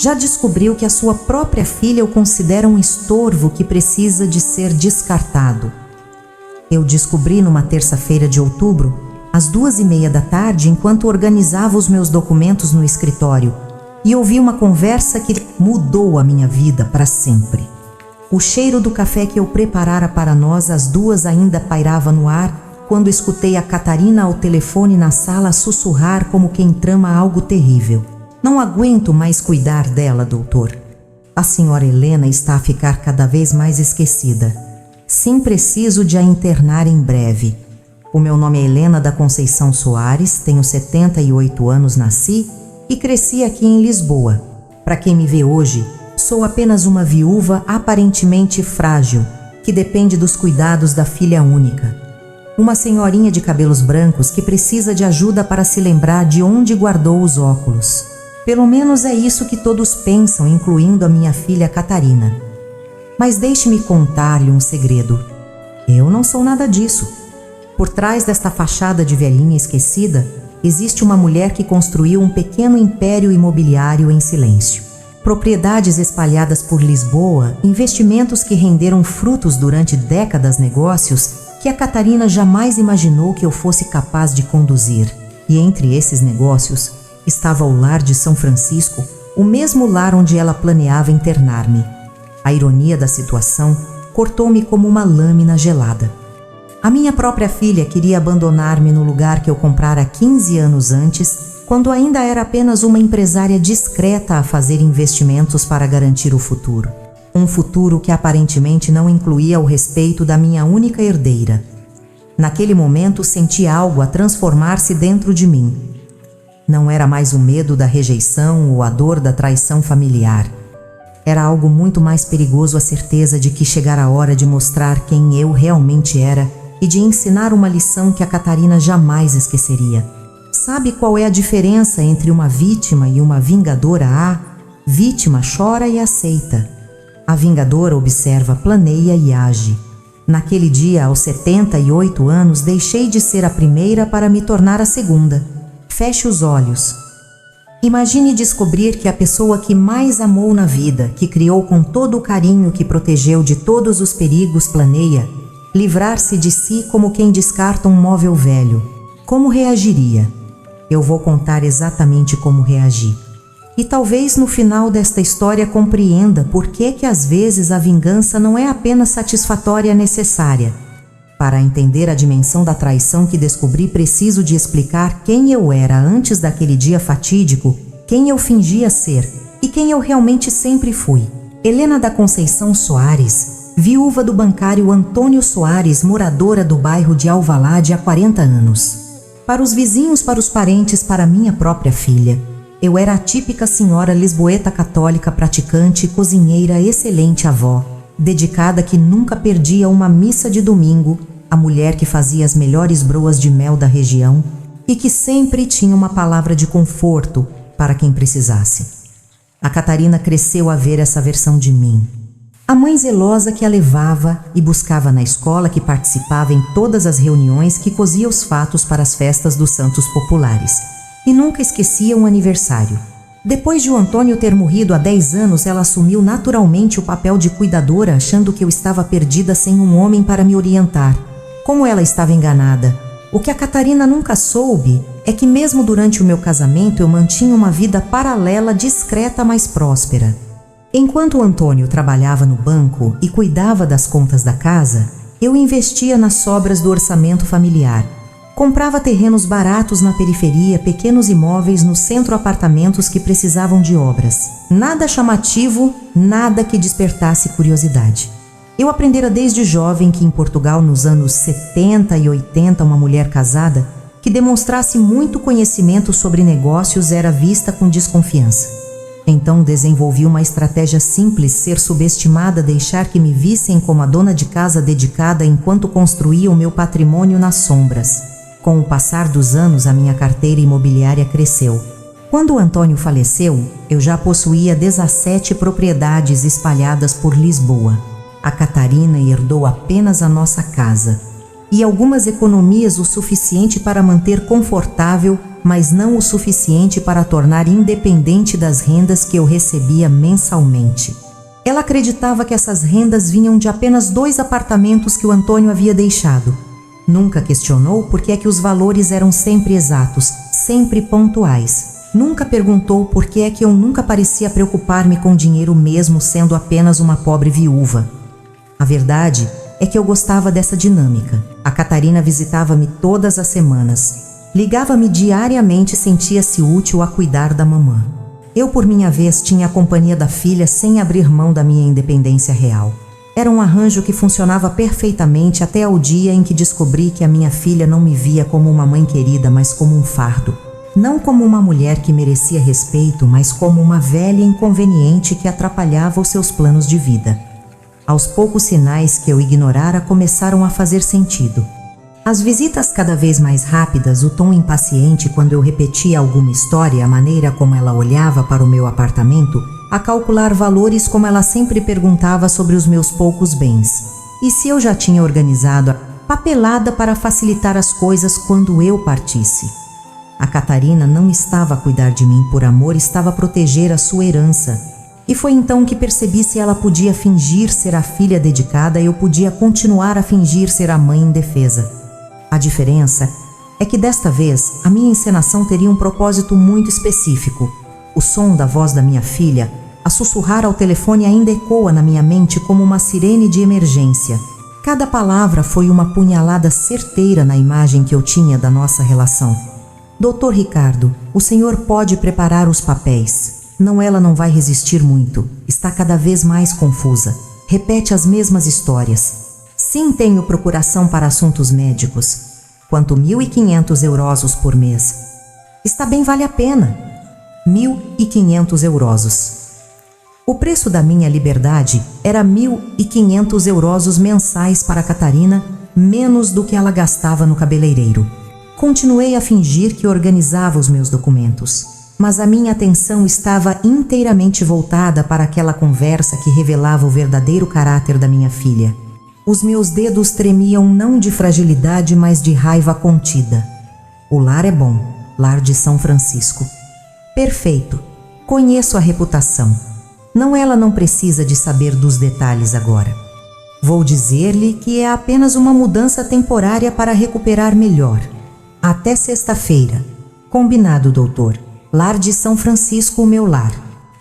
Já descobriu que a sua própria filha o considera um estorvo que precisa de ser descartado. Eu descobri numa terça-feira de outubro, às 2:30 da tarde, enquanto organizava os meus documentos no escritório, e ouvi uma conversa que mudou a minha vida para sempre. O cheiro do café que eu preparara para nós às 2 ainda pairava no ar, quando escutei a Catarina ao telefone na sala sussurrar como quem trama algo terrível. Não aguento mais cuidar dela, doutor. A senhora Helena está a ficar cada vez mais esquecida. Sim, preciso de a internar em breve. O meu nome é Helena da Conceição Soares, tenho 78 anos, nasci e cresci aqui em Lisboa. Para quem me vê hoje, sou apenas uma viúva aparentemente frágil, que depende dos cuidados da filha única. Uma senhorinha de cabelos brancos que precisa de ajuda para se lembrar de onde guardou os óculos. Pelo menos é isso que todos pensam, incluindo a minha filha Catarina. Mas deixe-me contar-lhe um segredo. Eu não sou nada disso. Por trás desta fachada de velhinha esquecida, existe uma mulher que construiu um pequeno império imobiliário em silêncio. Propriedades espalhadas por Lisboa, investimentos que renderam frutos durante décadas, negócios que a Catarina jamais imaginou que eu fosse capaz de conduzir. E entre esses negócios estava o lar de São Francisco, o mesmo lar onde ela planeava internar-me. A ironia da situação cortou-me como uma lâmina gelada. A minha própria filha queria abandonar-me no lugar que eu comprara 15 anos antes, quando ainda era apenas uma empresária discreta a fazer investimentos para garantir o futuro. Um futuro que aparentemente não incluía o respeito da minha única herdeira. Naquele momento senti algo a transformar-se dentro de mim. Não era mais o medo da rejeição ou a dor da traição familiar. Era algo muito mais perigoso, a certeza de que chegara a hora de mostrar quem eu realmente era e de ensinar uma lição que a Catarina jamais esqueceria. Sabe qual é a diferença entre uma vítima e uma vingadora? A vítima chora e aceita. A vingadora observa, planeia e age. Naquele dia, aos 78 anos, deixei de ser a primeira para me tornar a segunda. Feche os olhos. Imagine descobrir que a pessoa que mais amou na vida, que criou com todo o carinho, que protegeu de todos os perigos, planeia livrar-se de si como quem descarta um móvel velho. Como reagiria? Eu vou contar exatamente como reagi. E talvez no final desta história compreenda por que às vezes a vingança não é apenas satisfatória e necessária. Para entender a dimensão da traição que descobri, preciso de explicar quem eu era antes daquele dia fatídico, quem eu fingia ser e quem eu realmente sempre fui. Helena da Conceição Soares, viúva do bancário Antônio Soares, moradora do bairro de Alvalade há 40 anos. Para os vizinhos, para os parentes, para minha própria filha, eu era a típica senhora lisboeta católica, praticante, cozinheira, excelente avó, dedicada, que nunca perdia uma missa de domingo, a mulher que fazia as melhores broas de mel da região e que sempre tinha uma palavra de conforto para quem precisasse. A Catarina cresceu a ver essa versão de mim. A mãe zelosa que a levava e buscava na escola, que participava em todas as reuniões, que cozia os fatos para as festas dos santos populares e nunca esquecia um aniversário. Depois de o Antônio ter morrido há 10 anos, ela assumiu naturalmente o papel de cuidadora, achando que eu estava perdida sem um homem para me orientar. Como ela estava enganada. O que a Catarina nunca soube é que mesmo durante o meu casamento eu mantinha uma vida paralela, discreta, mas próspera. Enquanto o Antônio trabalhava no banco e cuidava das contas da casa, eu investia nas sobras do orçamento familiar. Comprava terrenos baratos na periferia, pequenos imóveis no centro, apartamentos que precisavam de obras. Nada chamativo, nada que despertasse curiosidade. Eu aprendera desde jovem que em Portugal, nos anos 70 e 80, uma mulher casada que demonstrasse muito conhecimento sobre negócios era vista com desconfiança. Então desenvolvi uma estratégia simples: ser subestimada, deixar que me vissem como a dona de casa dedicada enquanto construía o meu patrimônio nas sombras. Com o passar dos anos, a minha carteira imobiliária cresceu. Quando o Antônio faleceu, eu já possuía 17 propriedades espalhadas por Lisboa. A Catarina herdou apenas a nossa casa e algumas economias o suficiente para manter confortável mas não o suficiente para tornar independente das rendas que eu recebia mensalmente. Ela acreditava que essas rendas vinham de apenas 2 apartamentos que o Antônio havia deixado. Nunca questionou por que é que os valores eram sempre exatos, sempre pontuais. Nunca perguntou por que é que eu nunca parecia preocupar-me com dinheiro mesmo sendo apenas uma pobre viúva. A verdade é que eu gostava dessa dinâmica. A Catarina visitava-me todas as semanas. Ligava-me diariamente e sentia-se útil a cuidar da mamã. Eu, por minha vez, tinha a companhia da filha sem abrir mão da minha independência real. Era um arranjo que funcionava perfeitamente até ao dia em que descobri que a minha filha não me via como uma mãe querida, mas como um fardo. Não como uma mulher que merecia respeito, mas como uma velha inconveniente que atrapalhava os seus planos de vida. Aos poucos sinais que eu ignorara começaram a fazer sentido. As visitas cada vez mais rápidas, o tom impaciente quando eu repetia alguma história, a maneira como ela olhava para o meu apartamento, a calcular valores como ela sempre perguntava sobre os meus poucos bens. E se eu já tinha organizado a papelada para facilitar as coisas quando eu partisse. A Catarina não estava a cuidar de mim por amor, estava a proteger a sua herança. E foi então que percebi se ela podia fingir ser a filha dedicada, eu podia continuar a fingir ser a mãe indefesa. A diferença é que desta vez a minha encenação teria um propósito muito específico. O som da voz da minha filha, a sussurrar ao telefone, ainda ecoa na minha mente como uma sirene de emergência. Cada palavra foi uma punhalada certeira na imagem que eu tinha da nossa relação. Dr. Ricardo, o senhor pode preparar os papéis. Não, ela não vai resistir muito. Está cada vez mais confusa. Repete as mesmas histórias. Sim, tenho procuração para assuntos médicos. Quanto 1.500 euros por mês. Está bem, vale a pena. 1.500 euros. O preço da minha liberdade era 1.500 euros mensais para Catarina, menos do que ela gastava no cabeleireiro. Continuei a fingir que organizava os meus documentos, mas a minha atenção estava inteiramente voltada para aquela conversa que revelava o verdadeiro caráter da minha filha. Os meus dedos tremiam não de fragilidade, mas de raiva contida. O lar é bom, lar de São Francisco. Perfeito, conheço a reputação. Não, ela não precisa de saber dos detalhes agora. Vou dizer-lhe que é apenas uma mudança temporária para recuperar melhor. Até sexta-feira. Combinado, doutor. Lar de São Francisco, o meu lar.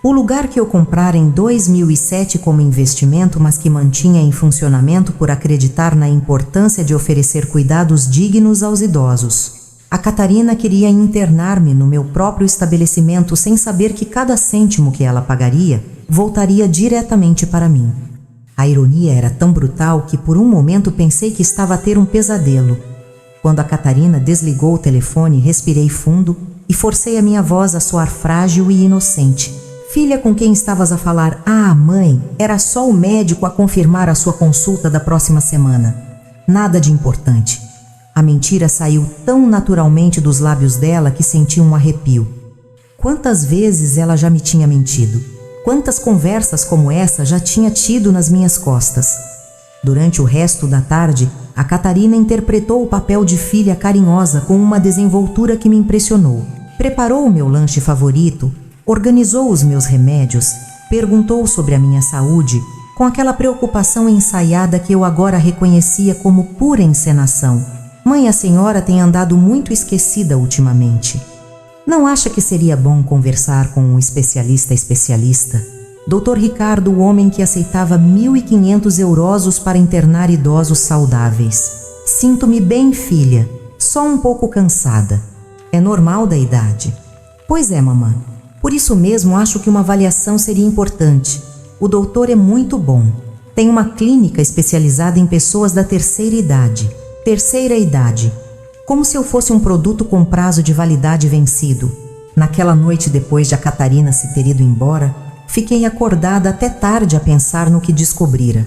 O lugar que eu comprara em 2007 como investimento, mas que mantinha em funcionamento por acreditar na importância de oferecer cuidados dignos aos idosos. A Catarina queria internar-me no meu próprio estabelecimento sem saber que cada cêntimo que ela pagaria voltaria diretamente para mim. A ironia era tão brutal que por um momento pensei que estava a ter um pesadelo. Quando a Catarina desligou o telefone, respirei fundo e forcei a minha voz a soar frágil e inocente. Filha, com quem estavas a falar? Ah, mãe, era só o médico a confirmar a sua consulta da próxima semana. Nada de importante. A mentira saiu tão naturalmente dos lábios dela que senti um arrepio. Quantas vezes ela já me tinha mentido? Quantas conversas como essa já tinha tido nas minhas costas? Durante o resto da tarde, a Catarina interpretou o papel de filha carinhosa com uma desenvoltura que me impressionou. Preparou o meu lanche favorito, organizou os meus remédios, perguntou sobre a minha saúde, com aquela preocupação ensaiada que eu agora reconhecia como pura encenação. Mãe, a senhora tem andado muito esquecida ultimamente. Não acha que seria bom conversar com um especialista? Dr. Ricardo, o homem que aceitava 1.500 euros para internar idosos saudáveis. Sinto-me bem, filha, só um pouco cansada. É normal da idade. Pois é, mamãe. Por isso mesmo acho que uma avaliação seria importante. O doutor é muito bom. Tem uma clínica especializada em pessoas da terceira idade. Terceira idade. Como se eu fosse um produto com prazo de validade vencido. Naquela noite, depois de a Catarina se ter ido embora, fiquei acordada até tarde a pensar no que descobrira.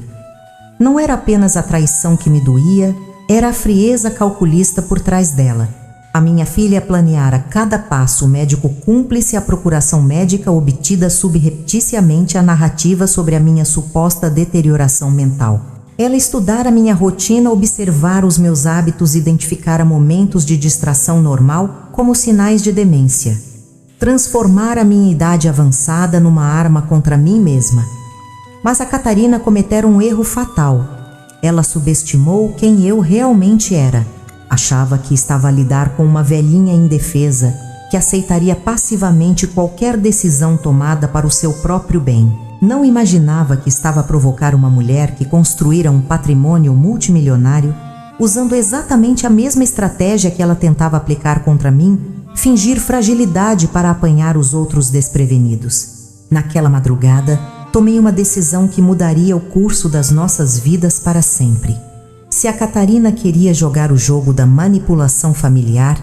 Não era apenas a traição que me doía, era a frieza calculista por trás dela. A minha filha planeara cada passo, o médico cúmplice, a procuração médica obtida subrepticiamente, a narrativa sobre a minha suposta deterioração mental. Ela estudara minha rotina, observar os meus hábitos, identificara momentos de distração normal, como sinais de demência. Transformar a minha idade avançada numa arma contra mim mesma. Mas a Catarina cometera um erro fatal. Ela subestimou quem eu realmente era. Achava que estava a lidar com uma velhinha indefesa, que aceitaria passivamente qualquer decisão tomada para o seu próprio bem. Não imaginava que estava a provocar uma mulher que construíra um patrimônio multimilionário, usando exatamente a mesma estratégia que ela tentava aplicar contra mim, fingir fragilidade para apanhar os outros desprevenidos. Naquela madrugada, tomei uma decisão que mudaria o curso das nossas vidas para sempre. Se a Catarina queria jogar o jogo da manipulação familiar,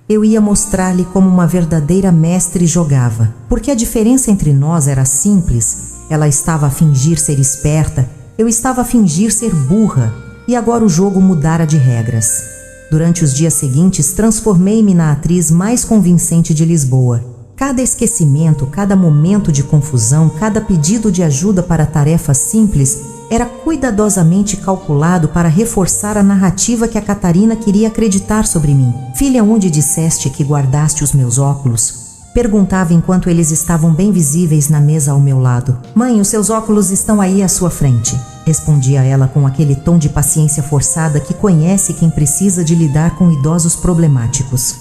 eu ia mostrar-lhe como uma verdadeira mestre jogava, porque a diferença entre nós era simples. Ela estava a fingir ser esperta, eu estava a fingir ser burra, e agora o jogo mudara de regras. Durante os dias seguintes, transformei-me na atriz mais convincente de Lisboa. Cada esquecimento, cada momento de confusão, cada pedido de ajuda para tarefas simples era cuidadosamente calculado para reforçar a narrativa que a Catarina queria acreditar sobre mim. Filha, onde disseste que guardaste os meus óculos? Perguntava enquanto eles estavam bem visíveis na mesa ao meu lado. Mãe, os seus óculos estão aí à sua frente, respondia ela com aquele tom de paciência forçada que conhece quem precisa de lidar com idosos problemáticos.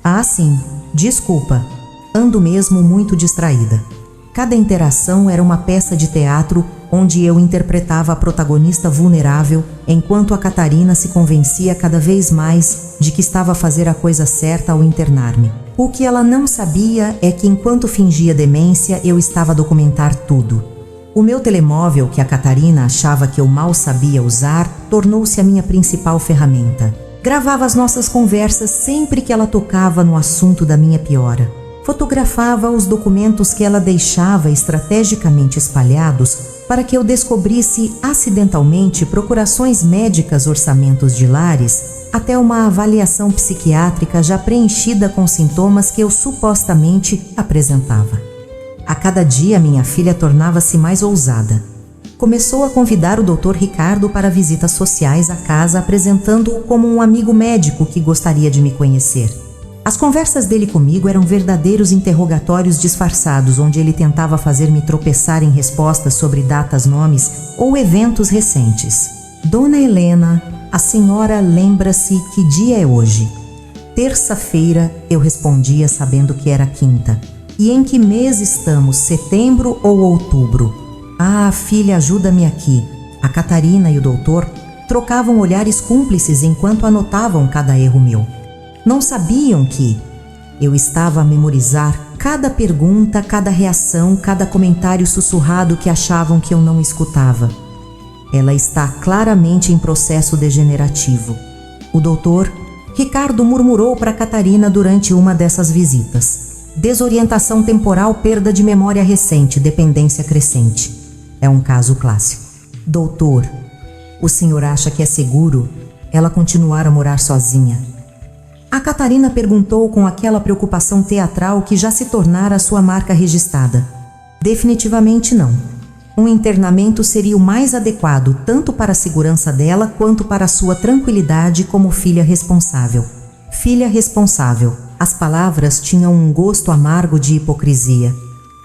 Ah, sim, desculpa, ando mesmo muito distraída. Cada interação era uma peça de teatro onde eu interpretava a protagonista vulnerável, enquanto a Catarina se convencia cada vez mais de que estava a fazer a coisa certa ao internar-me. O que ela não sabia é que enquanto fingia demência, eu estava a documentar tudo. O meu telemóvel, que a Catarina achava que eu mal sabia usar, tornou-se a minha principal ferramenta. Gravava as nossas conversas sempre que ela tocava no assunto da minha piora. Fotografava os documentos que ela deixava estrategicamente espalhados para que eu descobrisse acidentalmente procurações médicas, orçamentos de lares, até uma avaliação psiquiátrica já preenchida com sintomas que eu supostamente apresentava. A cada dia minha filha tornava-se mais ousada. Começou a convidar o Dr. Ricardo para visitas sociais à casa, apresentando-o como um amigo médico que gostaria de me conhecer. As conversas dele comigo eram verdadeiros interrogatórios disfarçados, onde ele tentava fazer-me tropeçar em respostas sobre datas, nomes ou eventos recentes. Dona Helena, a senhora lembra-se que dia é hoje? Terça-feira, eu respondia sabendo que era quinta. E em que mês estamos, setembro ou outubro? Ah, filha, ajuda-me aqui. A Catarina e o doutor trocavam olhares cúmplices enquanto anotavam cada erro meu. Não sabiam que eu estava a memorizar cada pergunta, cada reação, cada comentário sussurrado que achavam que eu não escutava. Ela está claramente em processo degenerativo. O doutor Ricardo murmurou para Catarina durante uma dessas visitas. Desorientação temporal, perda de memória recente, dependência crescente. É um caso clássico. Doutor, o senhor acha que é seguro ela continuar a morar sozinha? A Catarina perguntou com aquela preocupação teatral que já se tornara sua marca registrada. Definitivamente não. Um internamento seria o mais adequado tanto para a segurança dela quanto para a sua tranquilidade como filha responsável. Filha responsável. As palavras tinham um gosto amargo de hipocrisia.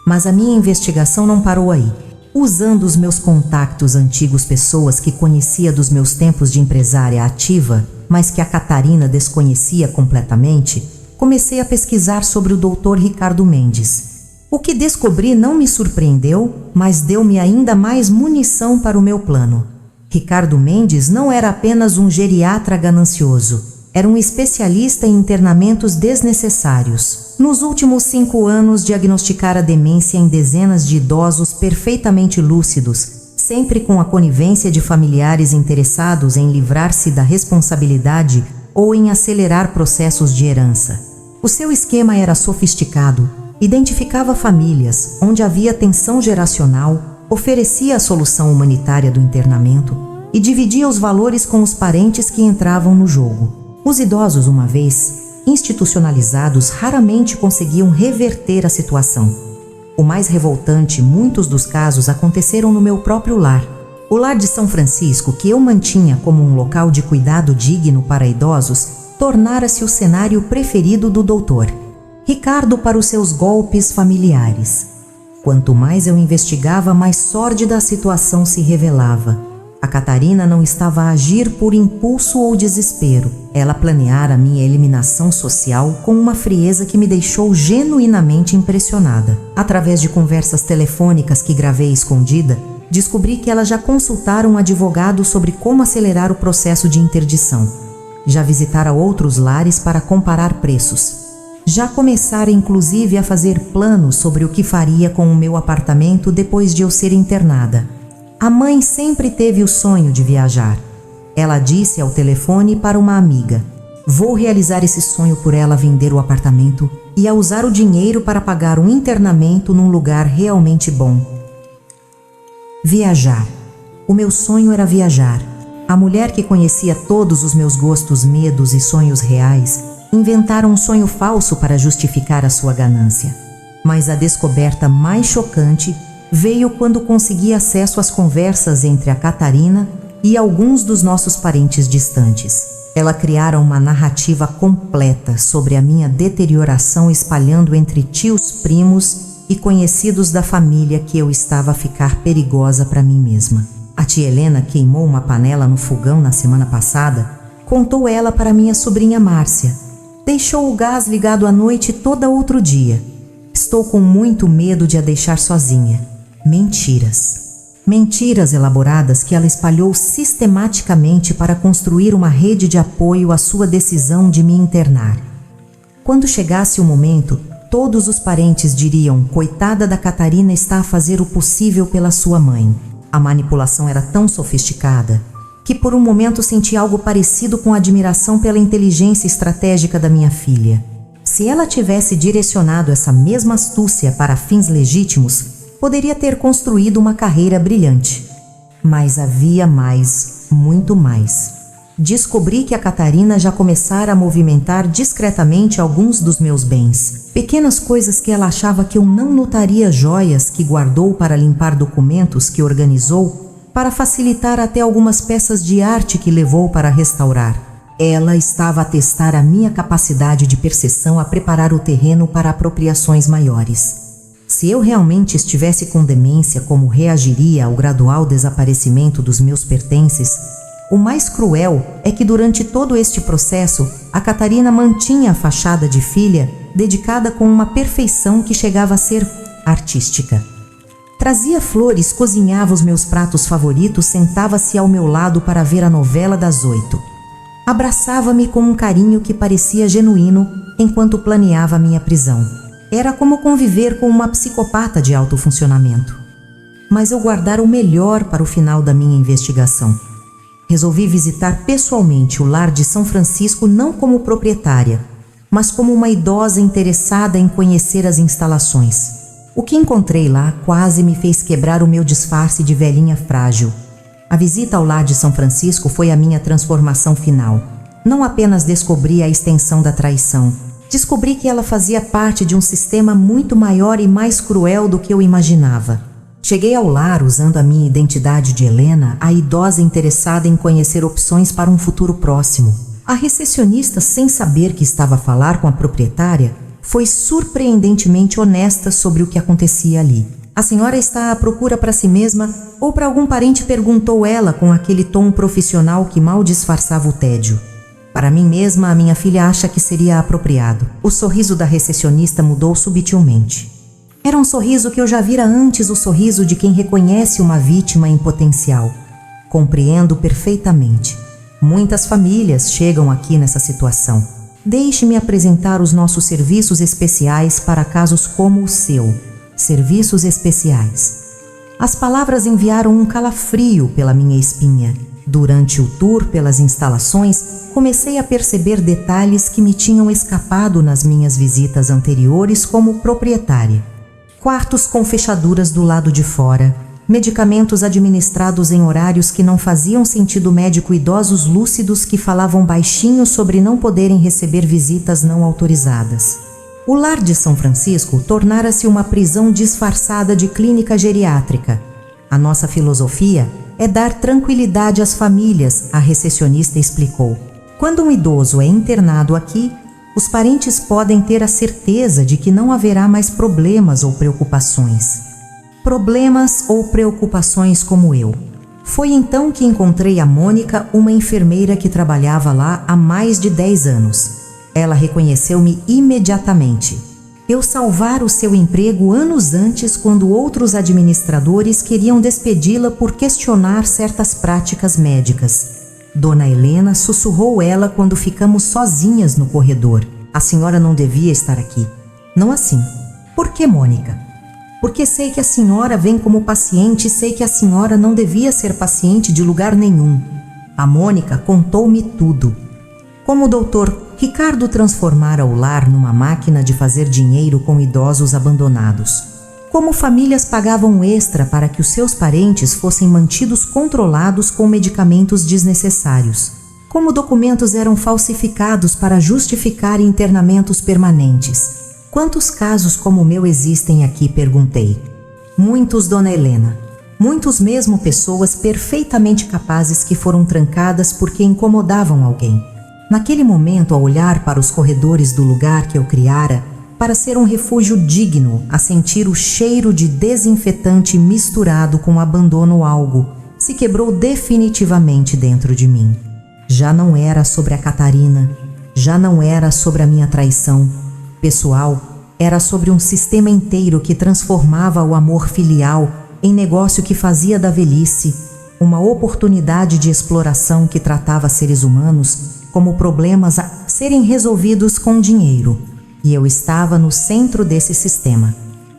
Mas a minha investigação não parou aí. Usando os meus contactos antigos, pessoas que conhecia dos meus tempos de empresária ativa, mas que a Catarina desconhecia completamente, comecei a pesquisar sobre o Dr. Ricardo Mendes. O que descobri não me surpreendeu, mas deu-me ainda mais munição para o meu plano. Ricardo Mendes não era apenas um geriatra ganancioso, era um especialista em internamentos desnecessários. Nos últimos 5 anos, diagnosticara demência em dezenas de idosos perfeitamente lúcidos, sempre com a conivência de familiares interessados em livrar-se da responsabilidade ou em acelerar processos de herança. O seu esquema era sofisticado, identificava famílias onde havia tensão geracional, oferecia a solução humanitária do internamento e dividia os valores com os parentes que entravam no jogo. Os idosos, uma vez institucionalizados, raramente conseguiam reverter a situação. O mais revoltante, muitos dos casos aconteceram no meu próprio lar. O lar de São Francisco, que eu mantinha como um local de cuidado digno para idosos, tornara-se o cenário preferido do doutor. Ricardo para os seus golpes familiares. Quanto mais eu investigava, mais sórdida a situação se revelava. A Catarina não estava a agir por impulso ou desespero. Ela planeara minha eliminação social com uma frieza que me deixou genuinamente impressionada. Através de conversas telefônicas que gravei escondida, descobri que ela já consultara um advogado sobre como acelerar o processo de interdição. Já visitara outros lares para comparar preços. Já começara inclusive a fazer planos sobre o que faria com o meu apartamento depois de eu ser internada. A mãe sempre teve o sonho de viajar. Ela disse ao telefone para uma amiga: "Vou realizar esse sonho por ela vender o apartamento e a usar o dinheiro para pagar um internamento num lugar realmente bom." Viajar. O meu sonho era viajar. A mulher que conhecia todos os meus gostos, medos e sonhos reais inventara um sonho falso para justificar a sua ganância. Mas a descoberta mais chocante veio quando consegui acesso às conversas entre a Catarina e alguns dos nossos parentes distantes. Ela criara uma narrativa completa sobre a minha deterioração, espalhando entre tios, primos e conhecidos da família que eu estava a ficar perigosa para mim mesma. A tia Helena queimou uma panela no fogão na semana passada, contou ela para minha sobrinha Márcia. Deixou o gás ligado à noite todo outro dia. Estou com muito medo de a deixar sozinha. Mentiras. Mentiras elaboradas que ela espalhou sistematicamente para construir uma rede de apoio à sua decisão de me internar. Quando chegasse o momento, todos os parentes diriam: "Coitada da Catarina, está a fazer o possível pela sua mãe." A manipulação era tão sofisticada que por um momento senti algo parecido com admiração pela inteligência estratégica da minha filha. Se ela tivesse direcionado essa mesma astúcia para fins legítimos, poderia ter construído uma carreira brilhante. Mas havia mais, muito mais. Descobri que a Catarina já começara a movimentar discretamente alguns dos meus bens. Pequenas coisas que ela achava que eu não notaria, joias que guardou para limpar documentos que organizou, para facilitar até algumas peças de arte que levou para restaurar. Ela estava a testar a minha capacidade de percepção, a preparar o terreno para apropriações maiores. Se eu realmente estivesse com demência, como reagiria ao gradual desaparecimento dos meus pertences? O mais cruel é que durante todo este processo, a Catarina mantinha a fachada de filha, dedicada com uma perfeição que chegava a ser artística. Trazia flores, cozinhava os meus pratos favoritos, sentava-se ao meu lado para ver a novela das 8. Abraçava-me com um carinho que parecia genuíno enquanto planeava minha prisão. Era como conviver com uma psicopata de alto funcionamento. Mas eu guardara o melhor para o final da minha investigação. Resolvi visitar pessoalmente o lar de São Francisco, não como proprietária, mas como uma idosa interessada em conhecer as instalações. O que encontrei lá quase me fez quebrar o meu disfarce de velhinha frágil. A visita ao lar de São Francisco foi a minha transformação final. Não apenas descobri a extensão da traição, descobri que ela fazia parte de um sistema muito maior e mais cruel do que eu imaginava. Cheguei ao lar usando a minha identidade de Helena, a idosa interessada em conhecer opções para um futuro próximo. A recepcionista, sem saber que estava a falar com a proprietária, foi surpreendentemente honesta sobre o que acontecia ali. "A senhora está à procura para si mesma ou para algum parente?", perguntou ela com aquele tom profissional que mal disfarçava o tédio. "Para mim mesma, a minha filha acha que seria apropriado." O sorriso da recepcionista mudou subtilmente. Era um sorriso que eu já vira antes, o sorriso de quem reconhece uma vítima em potencial. Compreendo perfeitamente. Muitas famílias chegam aqui nessa situação. Deixe-me apresentar os nossos serviços especiais para casos como o seu. Serviços especiais. As palavras enviaram um calafrio pela minha espinha. Durante o tour pelas instalações, comecei a perceber detalhes que me tinham escapado nas minhas visitas anteriores como proprietária. Quartos com fechaduras do lado de fora, medicamentos administrados em horários que não faziam sentido médico, idosos lúcidos que falavam baixinho sobre não poderem receber visitas não autorizadas. O lar de São Francisco tornara-se uma prisão disfarçada de clínica geriátrica. A nossa filosofia é dar tranquilidade às famílias, a recepcionista explicou. Quando um idoso é internado aqui, os parentes podem ter a certeza de que não haverá mais problemas ou preocupações. Problemas ou preocupações como eu. Foi então que encontrei a Mônica, uma enfermeira que trabalhava lá há mais de 10 anos. Ela reconheceu-me imediatamente. Eu salvara o seu emprego anos antes, quando outros administradores queriam despedi-la por questionar certas práticas médicas. Dona Helena, sussurrou ela quando ficamos sozinhas no corredor. A senhora não devia estar aqui. Não assim. Por que, Mônica? Porque sei que a senhora vem como paciente e sei que a senhora não devia ser paciente de lugar nenhum. A Mônica contou-me tudo. Como o doutor Ricardo transformara o lar numa máquina de fazer dinheiro com idosos abandonados. Como famílias pagavam extra para que os seus parentes fossem mantidos controlados com medicamentos desnecessários. Como documentos eram falsificados para justificar internamentos permanentes. Quantos casos como o meu existem aqui? Perguntei. Muitos, dona Helena. Muitos mesmo, pessoas perfeitamente capazes que foram trancadas porque incomodavam alguém. Naquele momento, ao olhar para os corredores do lugar que eu criara, para ser um refúgio digno, a sentir o cheiro de desinfetante misturado com abandono, algo se quebrou definitivamente dentro de mim. Já não era sobre a Catarina, já não era sobre a minha traição pessoal, era sobre um sistema inteiro que transformava o amor filial em negócio que fazia da velhice uma oportunidade de exploração que tratava seres humanos como problemas a serem resolvidos com dinheiro. E eu estava no centro desse sistema.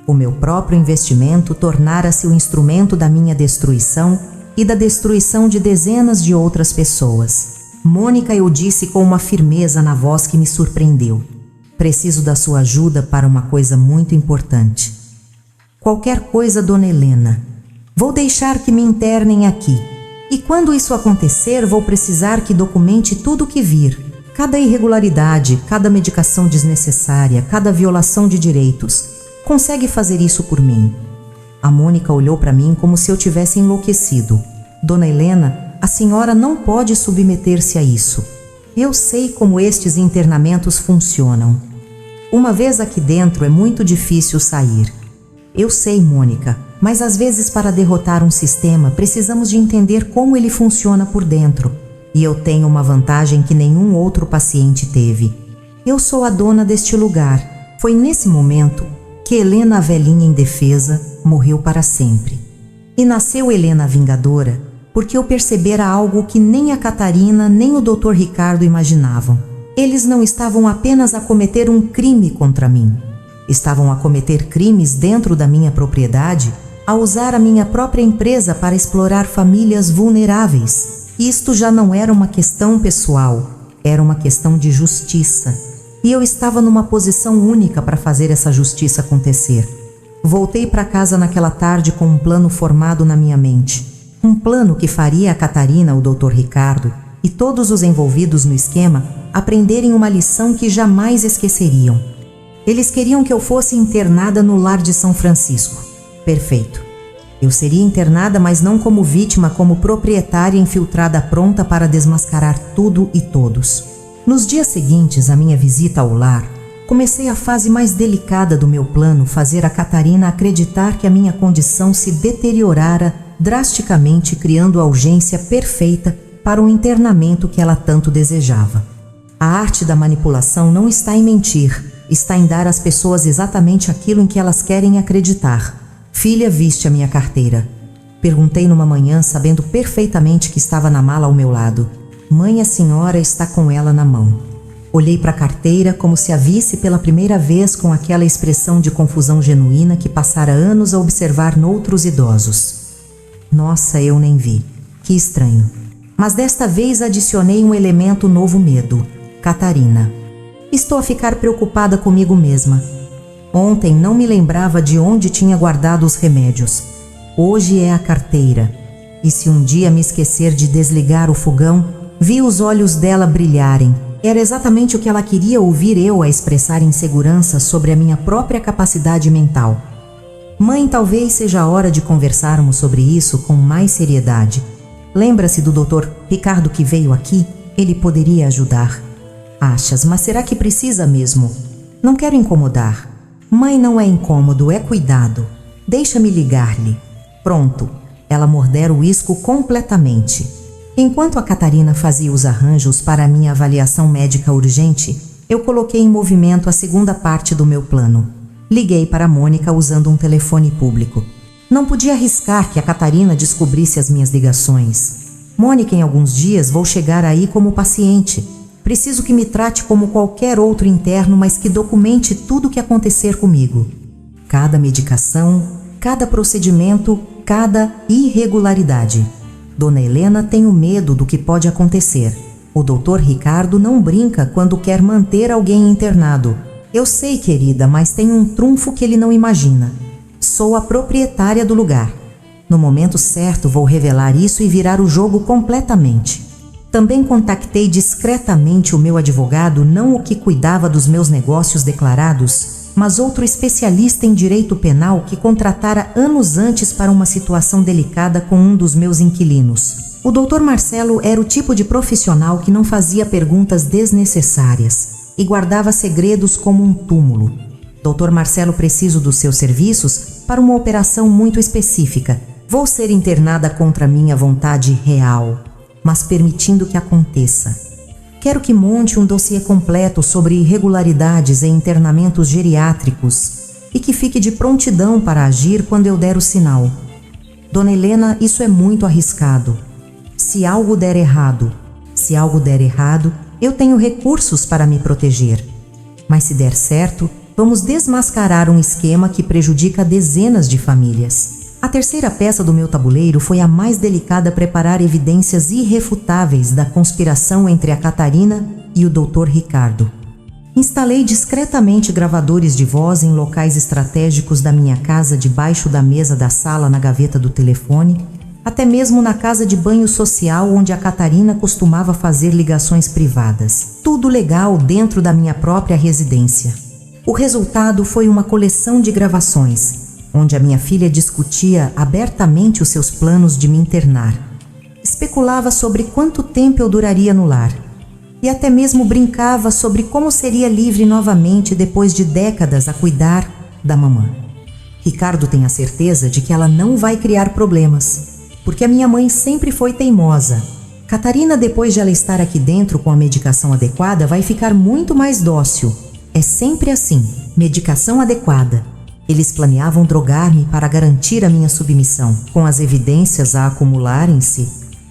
O meu próprio investimento tornara-se o instrumento da minha destruição e da destruição de dezenas de outras pessoas. Mônica, eu disse com uma firmeza na voz que me surpreendeu. Preciso da sua ajuda para uma coisa muito importante. Qualquer coisa, dona Helena. Vou deixar que me internem aqui. E quando isso acontecer, vou precisar que documente tudo o que vir. Cada irregularidade, cada medicação desnecessária, cada violação de direitos. Consegue fazer isso por mim? A Mônica olhou para mim como se eu tivesse enlouquecido. Dona Helena, a senhora não pode submeter-se a isso. Eu sei como estes internamentos funcionam. Uma vez aqui dentro é muito difícil sair. Eu sei, Mônica, mas às vezes para derrotar um sistema precisamos de entender como ele funciona por dentro. E eu tenho uma vantagem que nenhum outro paciente teve. Eu sou a dona deste lugar. Foi nesse momento que Helena, a velhinha indefesa, morreu para sempre. E nasceu Helena a Vingadora porque eu percebera algo que nem a Catarina nem o Dr. Ricardo imaginavam. Eles não estavam apenas a cometer um crime contra mim. Estavam a cometer crimes dentro da minha propriedade, a usar a minha própria empresa para explorar famílias vulneráveis. Isto já não era uma questão pessoal, era uma questão de justiça. E eu estava numa posição única para fazer essa justiça acontecer. Voltei para casa naquela tarde com um plano formado na minha mente. Um plano que faria a Catarina, o Dr. Ricardo e todos os envolvidos no esquema aprenderem uma lição que jamais esqueceriam. Eles queriam que eu fosse internada no lar de São Francisco. Perfeito. Eu seria internada, mas não como vítima, como proprietária infiltrada pronta para desmascarar tudo e todos. Nos dias seguintes à minha visita ao lar, comecei a fase mais delicada do meu plano, fazer a Catarina acreditar que a minha condição se deteriorara drasticamente, criando a urgência perfeita para o internamento que ela tanto desejava. A arte da manipulação não está em mentir, está em dar às pessoas exatamente aquilo em que elas querem acreditar. Filha, viste a minha carteira? Perguntei numa manhã, sabendo perfeitamente que estava na mala ao meu lado. Mãe, a senhora está com ela na mão. Olhei para a carteira como se a visse pela primeira vez, com aquela expressão de confusão genuína que passara anos a observar noutros idosos. Nossa, eu nem vi. Que estranho. Mas desta vez adicionei um elemento novo: medo. Catarina. Estou a ficar preocupada comigo mesma. Ontem não me lembrava de onde tinha guardado os remédios. Hoje é a carteira. E se um dia me esquecer de desligar o fogão, vi os olhos dela brilharem. Era exatamente o que ela queria ouvir eu a expressar insegurança sobre a minha própria capacidade mental. Mãe, talvez seja a hora de conversarmos sobre isso com mais seriedade. Lembra-se do Dr. Ricardo que veio aqui? Ele poderia ajudar. Achas, mas será que precisa mesmo? Não quero incomodar. Mãe, não é incômodo, é cuidado. Deixa-me ligar-lhe. Pronto. Ela mordera o isco completamente. Enquanto a Catarina fazia os arranjos para a minha avaliação médica urgente, eu coloquei em movimento a segunda parte do meu plano. Liguei para a Mônica usando um telefone público. Não podia arriscar que a Catarina descobrisse as minhas ligações. Mônica, em alguns dias vou chegar aí como paciente. Preciso que me trate como qualquer outro interno, mas que documente tudo o que acontecer comigo. Cada medicação, cada procedimento, cada irregularidade. Dona Helena tem o medo do que pode acontecer. O Dr. Ricardo não brinca quando quer manter alguém internado. Eu sei, querida, mas tem um trunfo que ele não imagina. Sou a proprietária do lugar. No momento certo vou revelar isso e virar o jogo completamente. Também contactei discretamente o meu advogado, não o que cuidava dos meus negócios declarados, mas outro especialista em direito penal que contratara anos antes para uma situação delicada com um dos meus inquilinos. O Dr. Marcelo era o tipo de profissional que não fazia perguntas desnecessárias e guardava segredos como um túmulo. Dr. Marcelo, preciso dos seus serviços para uma operação muito específica. Vou ser internada contra minha vontade real, mas permitindo que aconteça. Quero que monte um dossiê completo sobre irregularidades em internamentos geriátricos e que fique de prontidão para agir quando eu der o sinal. Dona Helena, isso é muito arriscado. Se algo der errado, eu tenho recursos para me proteger. Mas se der certo, vamos desmascarar um esquema que prejudica dezenas de famílias. A terceira peça do meu tabuleiro foi a mais delicada a preparar evidências irrefutáveis da conspiração entre a Catarina e o Dr. Ricardo. Instalei discretamente gravadores de voz em locais estratégicos da minha casa, debaixo da mesa da sala, na gaveta do telefone, até mesmo na casa de banho social onde a Catarina costumava fazer ligações privadas. Tudo legal dentro da minha própria residência. O resultado foi uma coleção de gravações, onde a minha filha discutia abertamente os seus planos de me internar. Especulava sobre quanto tempo eu duraria no lar. E até mesmo brincava sobre como seria livre novamente depois de décadas a cuidar da mamã. Ricardo tem a certeza de que ela não vai criar problemas, porque a minha mãe sempre foi teimosa. Catarina, depois de ela estar aqui dentro com a medicação adequada, vai ficar muito mais dócil. É sempre assim, medicação adequada. Eles planeavam drogar-me para garantir a minha submissão, com as evidências a acumularem-se,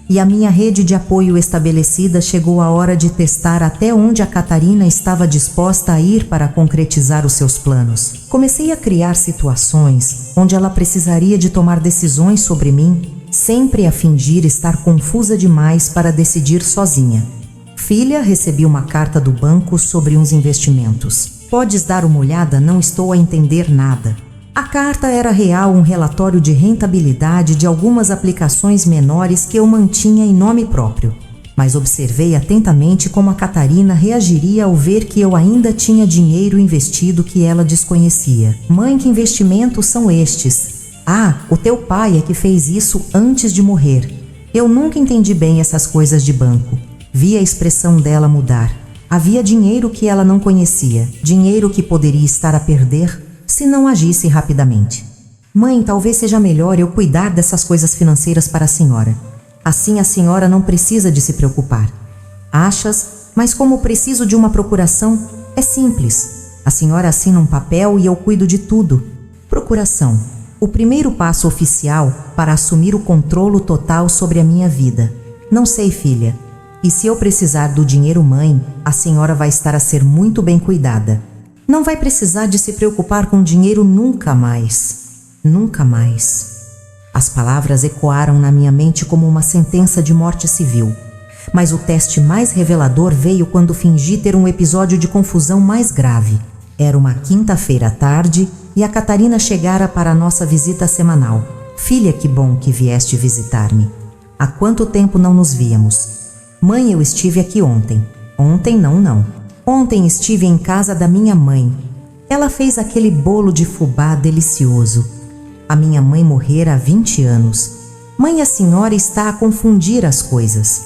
e a minha rede de apoio estabelecida, chegou a hora de testar até onde a Catarina estava disposta a ir para concretizar os seus planos. Comecei a criar situações onde ela precisaria de tomar decisões sobre mim, sempre a fingir estar confusa demais para decidir sozinha. Filha, recebi uma carta do banco sobre uns investimentos. Podes dar uma olhada, não estou a entender nada. A carta era real, um relatório de rentabilidade de algumas aplicações menores que eu mantinha em nome próprio. Mas observei atentamente como a Catarina reagiria ao ver que eu ainda tinha dinheiro investido que ela desconhecia. Mãe, que investimentos são estes? Ah, o teu pai é que fez isso antes de morrer. Eu nunca entendi bem essas coisas de banco. Vi a expressão dela mudar. Havia dinheiro que ela não conhecia, dinheiro que poderia estar a perder se não agisse rapidamente. Mãe, talvez seja melhor eu cuidar dessas coisas financeiras para a senhora. Assim a senhora não precisa de se preocupar. Achas? Mas como preciso de uma procuração, é simples. A senhora assina um papel e eu cuido de tudo. Procuração. O primeiro passo oficial para assumir o controle total sobre a minha vida. Não sei, filha. E se eu precisar do dinheiro, mãe, a senhora vai estar a ser muito bem cuidada. Não vai precisar de se preocupar com dinheiro nunca mais. Nunca mais. As palavras ecoaram na minha mente como uma sentença de morte civil. Mas o teste mais revelador veio quando fingi ter um episódio de confusão mais grave. Era uma quinta-feira à tarde e a Catarina chegara para a nossa visita semanal. Filha, que bom que vieste visitar-me. Há quanto tempo não nos víamos? Mãe, eu estive aqui ontem. Ontem não. Ontem estive em casa da minha mãe. Ela fez aquele bolo de fubá delicioso. A minha mãe morrera há 20 anos. Mãe, a senhora está a confundir as coisas.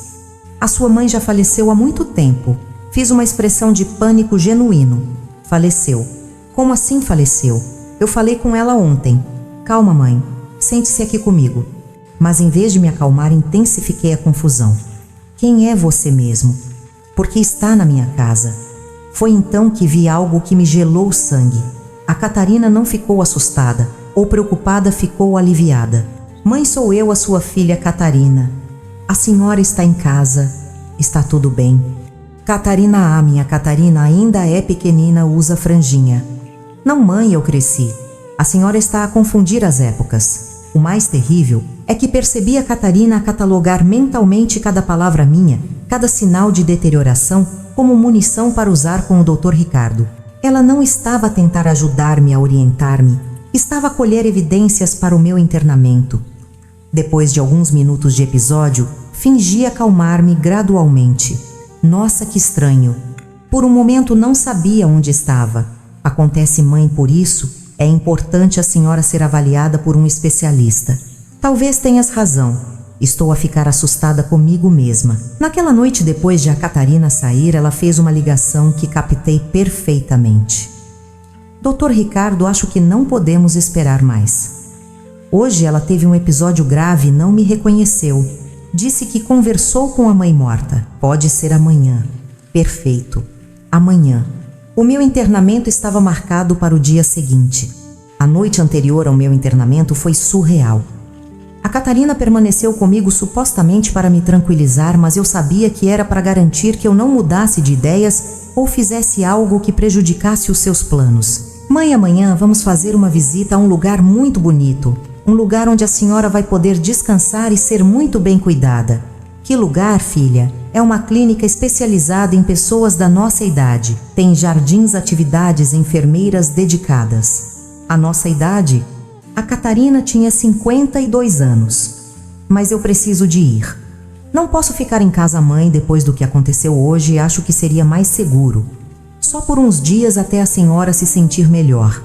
A sua mãe já faleceu há muito tempo. Fiz uma expressão de pânico genuíno. Faleceu. Como assim faleceu? Eu falei com ela ontem. Calma, mãe. Sente-se aqui comigo. Mas em vez de me acalmar, intensifiquei a confusão. Quem é você mesmo? Por que está na minha casa? Foi então que vi algo que me gelou o sangue. A Catarina não ficou assustada, ou preocupada, ficou aliviada. Mãe, sou eu, a sua filha Catarina. A senhora está em casa. Está tudo bem. Catarina, minha Catarina ainda é pequenina, usa franjinha. Não, mãe, eu cresci. A senhora está a confundir as épocas. O mais terrível é que percebi a Catarina a catalogar mentalmente cada palavra minha, cada sinal de deterioração, como munição para usar com o Dr. Ricardo. Ela não estava a tentar ajudar-me a orientar-me, estava a colher evidências para o meu internamento. Depois de alguns minutos de episódio, fingi acalmar-me gradualmente. Nossa, que estranho! Por um momento não sabia onde estava. Acontece, mãe, por isso é importante a senhora ser avaliada por um especialista. Talvez tenhas razão. Estou a ficar assustada comigo mesma. Naquela noite, depois de a Catarina sair, ela fez uma ligação que captei perfeitamente. Dr. Ricardo, acho que não podemos esperar mais. Hoje ela teve um episódio grave e não me reconheceu. Disse que conversou com a mãe morta. Pode ser amanhã. Perfeito. Amanhã. O meu internamento estava marcado para o dia seguinte. A noite anterior ao meu internamento foi surreal. A Catarina permaneceu comigo supostamente para me tranquilizar, mas eu sabia que era para garantir que eu não mudasse de ideias ou fizesse algo que prejudicasse os seus planos. Mãe, amanhã vamos fazer uma visita a um lugar muito bonito. Um lugar onde a senhora vai poder descansar e ser muito bem cuidada. Que lugar, filha? É uma clínica especializada em pessoas da nossa idade. Tem jardins, atividades, enfermeiras dedicadas. A nossa idade? A Catarina tinha 52 anos. Mas eu preciso de ir. Não posso ficar em casa, mãe, depois do que aconteceu hoje e acho que seria mais seguro. Só por uns dias até a senhora se sentir melhor.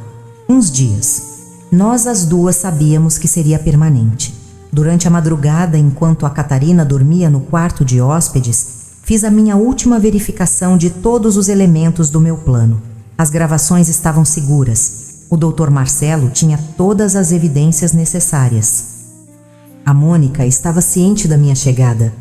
Uns dias. Nós as duas sabíamos que seria permanente. Durante a madrugada, enquanto a Catarina dormia no quarto de hóspedes, fiz a minha última verificação de todos os elementos do meu plano. As gravações estavam seguras. O Dr. Marcelo tinha todas as evidências necessárias. A Mônica estava ciente da minha chegada.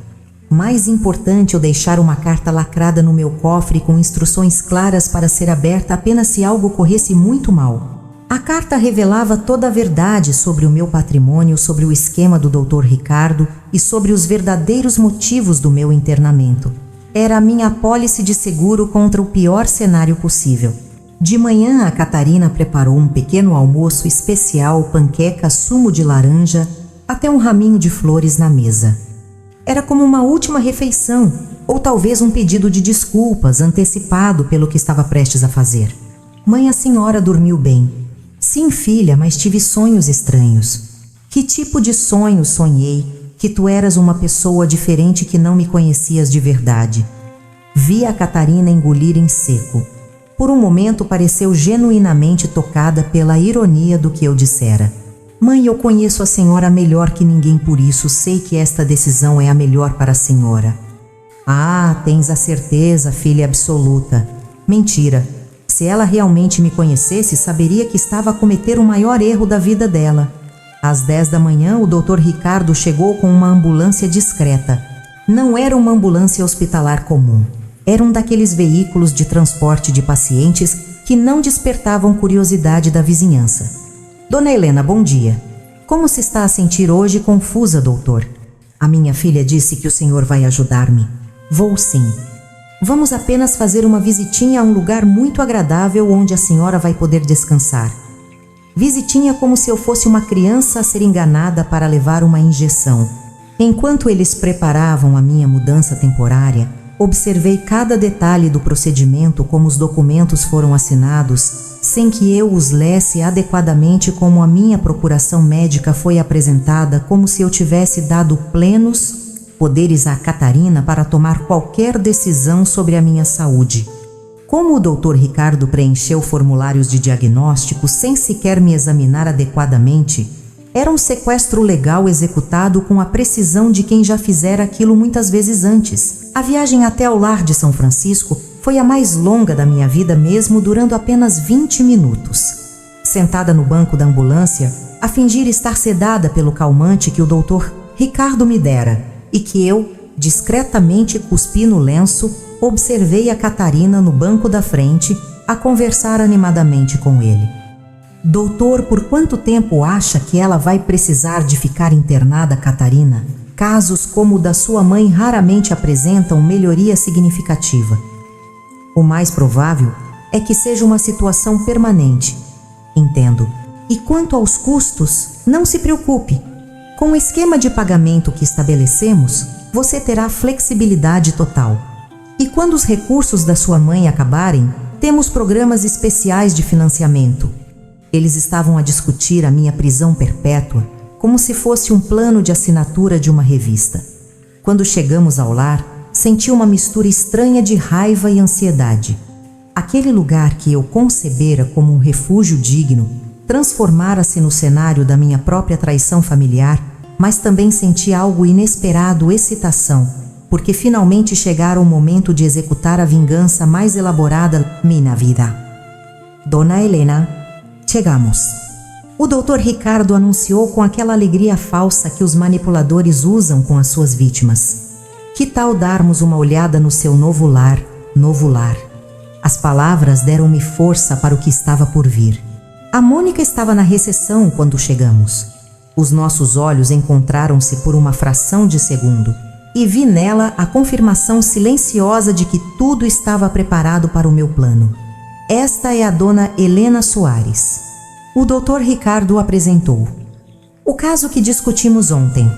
Mais importante eu deixar uma carta lacrada no meu cofre com instruções claras para ser aberta apenas se algo corresse muito mal. A carta revelava toda a verdade sobre o meu patrimônio, sobre o esquema do Dr. Ricardo e sobre os verdadeiros motivos do meu internamento. Era a minha apólice de seguro contra o pior cenário possível. De manhã, a Catarina preparou um pequeno almoço especial, panqueca, sumo de laranja, até um raminho de flores na mesa. Era como uma última refeição, ou talvez um pedido de desculpas antecipado pelo que estava prestes a fazer. Mãe, a senhora dormiu bem. Sim, filha, mas tive sonhos estranhos. Que tipo de sonho sonhei? Que tu eras uma pessoa diferente que não me conhecias de verdade. Vi a Catarina engolir em seco. Por um momento pareceu genuinamente tocada pela ironia do que eu dissera. Mãe, eu conheço a senhora melhor que ninguém, por isso sei que esta decisão é a melhor para a senhora. Ah, tens a certeza, filha absoluta. Mentira. Se ela realmente me conhecesse, saberia que estava a cometer o maior erro da vida dela. Às 10 da manhã, o Dr. Ricardo chegou com uma ambulância discreta. Não era uma ambulância hospitalar comum. Era um daqueles veículos de transporte de pacientes que não despertavam curiosidade da vizinhança. Dona Helena, bom dia. Como se está a sentir hoje, confusa, doutor? A minha filha disse que o senhor vai ajudar-me. Vou sim. Vamos apenas fazer uma visitinha a um lugar muito agradável onde a senhora vai poder descansar. Visitinha como se eu fosse uma criança a ser enganada para levar uma injeção. Enquanto eles preparavam a minha mudança temporária, observei cada detalhe do procedimento, como os documentos foram assinados, sem que eu os lesse adequadamente, como a minha procuração médica foi apresentada, como se eu tivesse dado plenos poderes à Catarina para tomar qualquer decisão sobre a minha saúde. Como o Dr. Ricardo preencheu formulários de diagnóstico sem sequer me examinar adequadamente, Era um sequestro legal executado com a precisão de quem já fizera aquilo muitas vezes antes. A viagem até o lar de São Francisco foi a mais longa da minha vida mesmo, durando apenas 20 minutos. Sentada no banco da ambulância, a fingir estar sedada pelo calmante que o doutor Ricardo me dera e que eu, discretamente cuspi no lenço, observei a Catarina no banco da frente a conversar animadamente com ele. Doutor, por quanto tempo acha que ela vai precisar de ficar internada, Catarina? Casos como o da sua mãe raramente apresentam melhoria significativa. O mais provável é que seja uma situação permanente. Entendo. E quanto aos custos, não se preocupe. Com o esquema de pagamento que estabelecemos, você terá flexibilidade total. E quando os recursos da sua mãe acabarem, temos programas especiais de financiamento. Eles estavam a discutir a minha prisão perpétua como se fosse um plano de assinatura de uma revista. Quando chegamos ao lar, senti uma mistura estranha de raiva e ansiedade. Aquele lugar que eu concebera como um refúgio digno transformara-se no cenário da minha própria traição familiar, mas também senti algo inesperado, excitação, porque finalmente chegara o momento de executar a vingança mais elaborada minha vida. Dona Helena, chegamos. O Dr. Ricardo anunciou com aquela alegria falsa que os manipuladores usam com as suas vítimas. Que tal darmos uma olhada no seu novo lar, novo lar? As palavras deram-me força para o que estava por vir. A Mônica estava na recepção quando chegamos. Os nossos olhos encontraram-se por uma fração de segundo e vi nela a confirmação silenciosa de que tudo estava preparado para o meu plano. Esta é a dona Helena Soares. O Dr. Ricardo apresentou. O caso que discutimos ontem.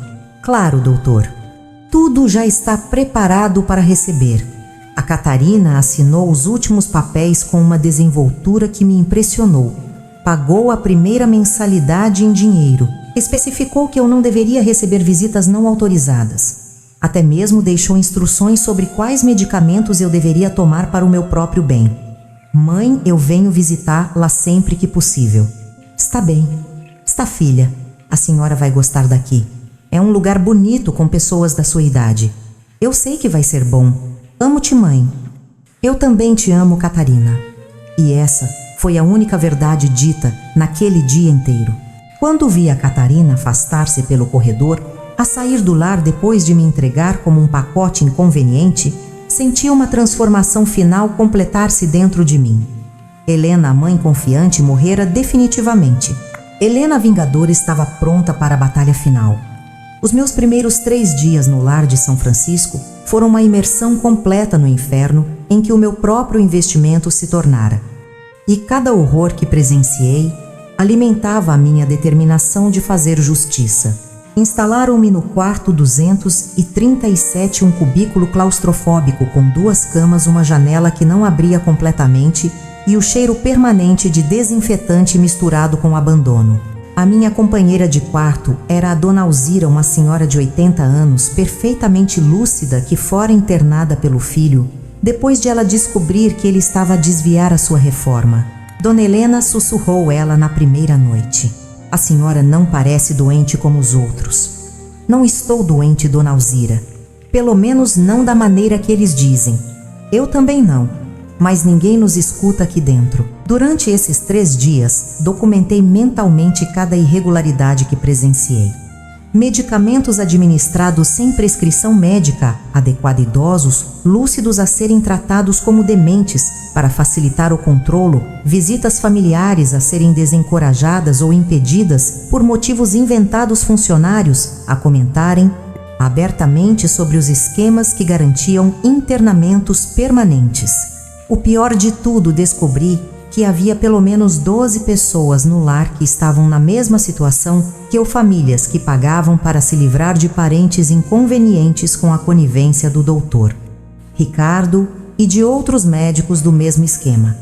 Claro, doutor. Tudo já está preparado para receber. A Catarina assinou os últimos papéis com uma desenvoltura que me impressionou. Pagou a primeira mensalidade em dinheiro. Especificou que eu não deveria receber visitas não autorizadas. Até mesmo deixou instruções sobre quais medicamentos eu deveria tomar para o meu próprio bem. Mãe, eu venho visitá-la sempre que possível. Está bem. Está, filha. A senhora vai gostar daqui. É um lugar bonito com pessoas da sua idade. Eu sei que vai ser bom. Amo-te, mãe. Eu também te amo, Catarina. E essa foi a única verdade dita naquele dia inteiro. Quando vi a Catarina afastar-se pelo corredor, a sair do lar depois de me entregar como um pacote inconveniente, senti uma transformação final completar-se dentro de mim. Helena, a mãe confiante, morrera definitivamente. Helena, a vingadora, estava pronta para a batalha final. Os meus primeiros 3 dias no lar de São Francisco foram uma imersão completa no inferno em que o meu próprio investimento se tornara. E cada horror que presenciei alimentava a minha determinação de fazer justiça. Instalaram-me no quarto 237, um cubículo claustrofóbico com 2 camas, uma janela que não abria completamente e o cheiro permanente de desinfetante misturado com abandono. A minha companheira de quarto era a dona Alzira, uma senhora de 80 anos, perfeitamente lúcida, que fora internada pelo filho, depois de ela descobrir que ele estava a desviar a sua reforma. Dona Helena, sussurrou ela na primeira noite. A senhora não parece doente como os outros. Não estou doente, dona Alzira. Pelo menos não da maneira que eles dizem. Eu também não, mas ninguém nos escuta aqui dentro. Durante esses 3 dias, documentei mentalmente cada irregularidade que presenciei. Medicamentos administrados sem prescrição médica adequada a idosos, lúcidos a serem tratados como dementes para facilitar o controlo, visitas familiares a serem desencorajadas ou impedidas por motivos inventados, funcionários a comentarem abertamente sobre os esquemas que garantiam internamentos permanentes. O pior de tudo, descobri que havia pelo menos 12 pessoas no lar que estavam na mesma situação que eu, famílias que pagavam para se livrar de parentes inconvenientes com a conivência do doutor Ricardo e de outros médicos do mesmo esquema.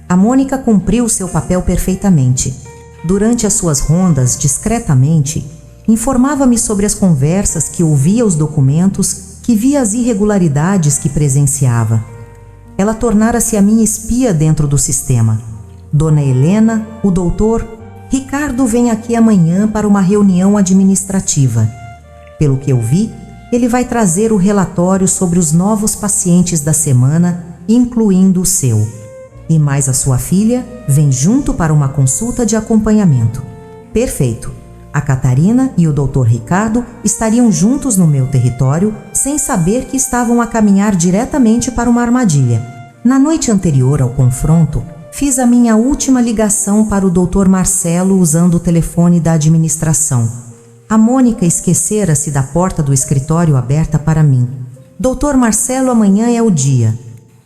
A Mônica cumpriu seu papel perfeitamente. Durante as suas rondas, discretamente, informava-me sobre as conversas que ouvia, os documentos, que via as irregularidades que presenciava. Ela tornara-se a minha espia dentro do sistema. Dona Helena, o doutor Ricardo vem aqui amanhã para uma reunião administrativa. Pelo que eu vi, ele vai trazer o relatório sobre os novos pacientes da semana, incluindo o seu. E mais a sua filha vem junto para uma consulta de acompanhamento. Perfeito. A Catarina e o Dr. Ricardo estariam juntos no meu território, sem saber que estavam a caminhar diretamente para uma armadilha. Na noite anterior ao confronto, fiz a minha última ligação para o Dr. Marcelo usando o telefone da administração. A Mônica esquecera-se da porta do escritório aberta para mim. Dr. Marcelo, amanhã é o dia.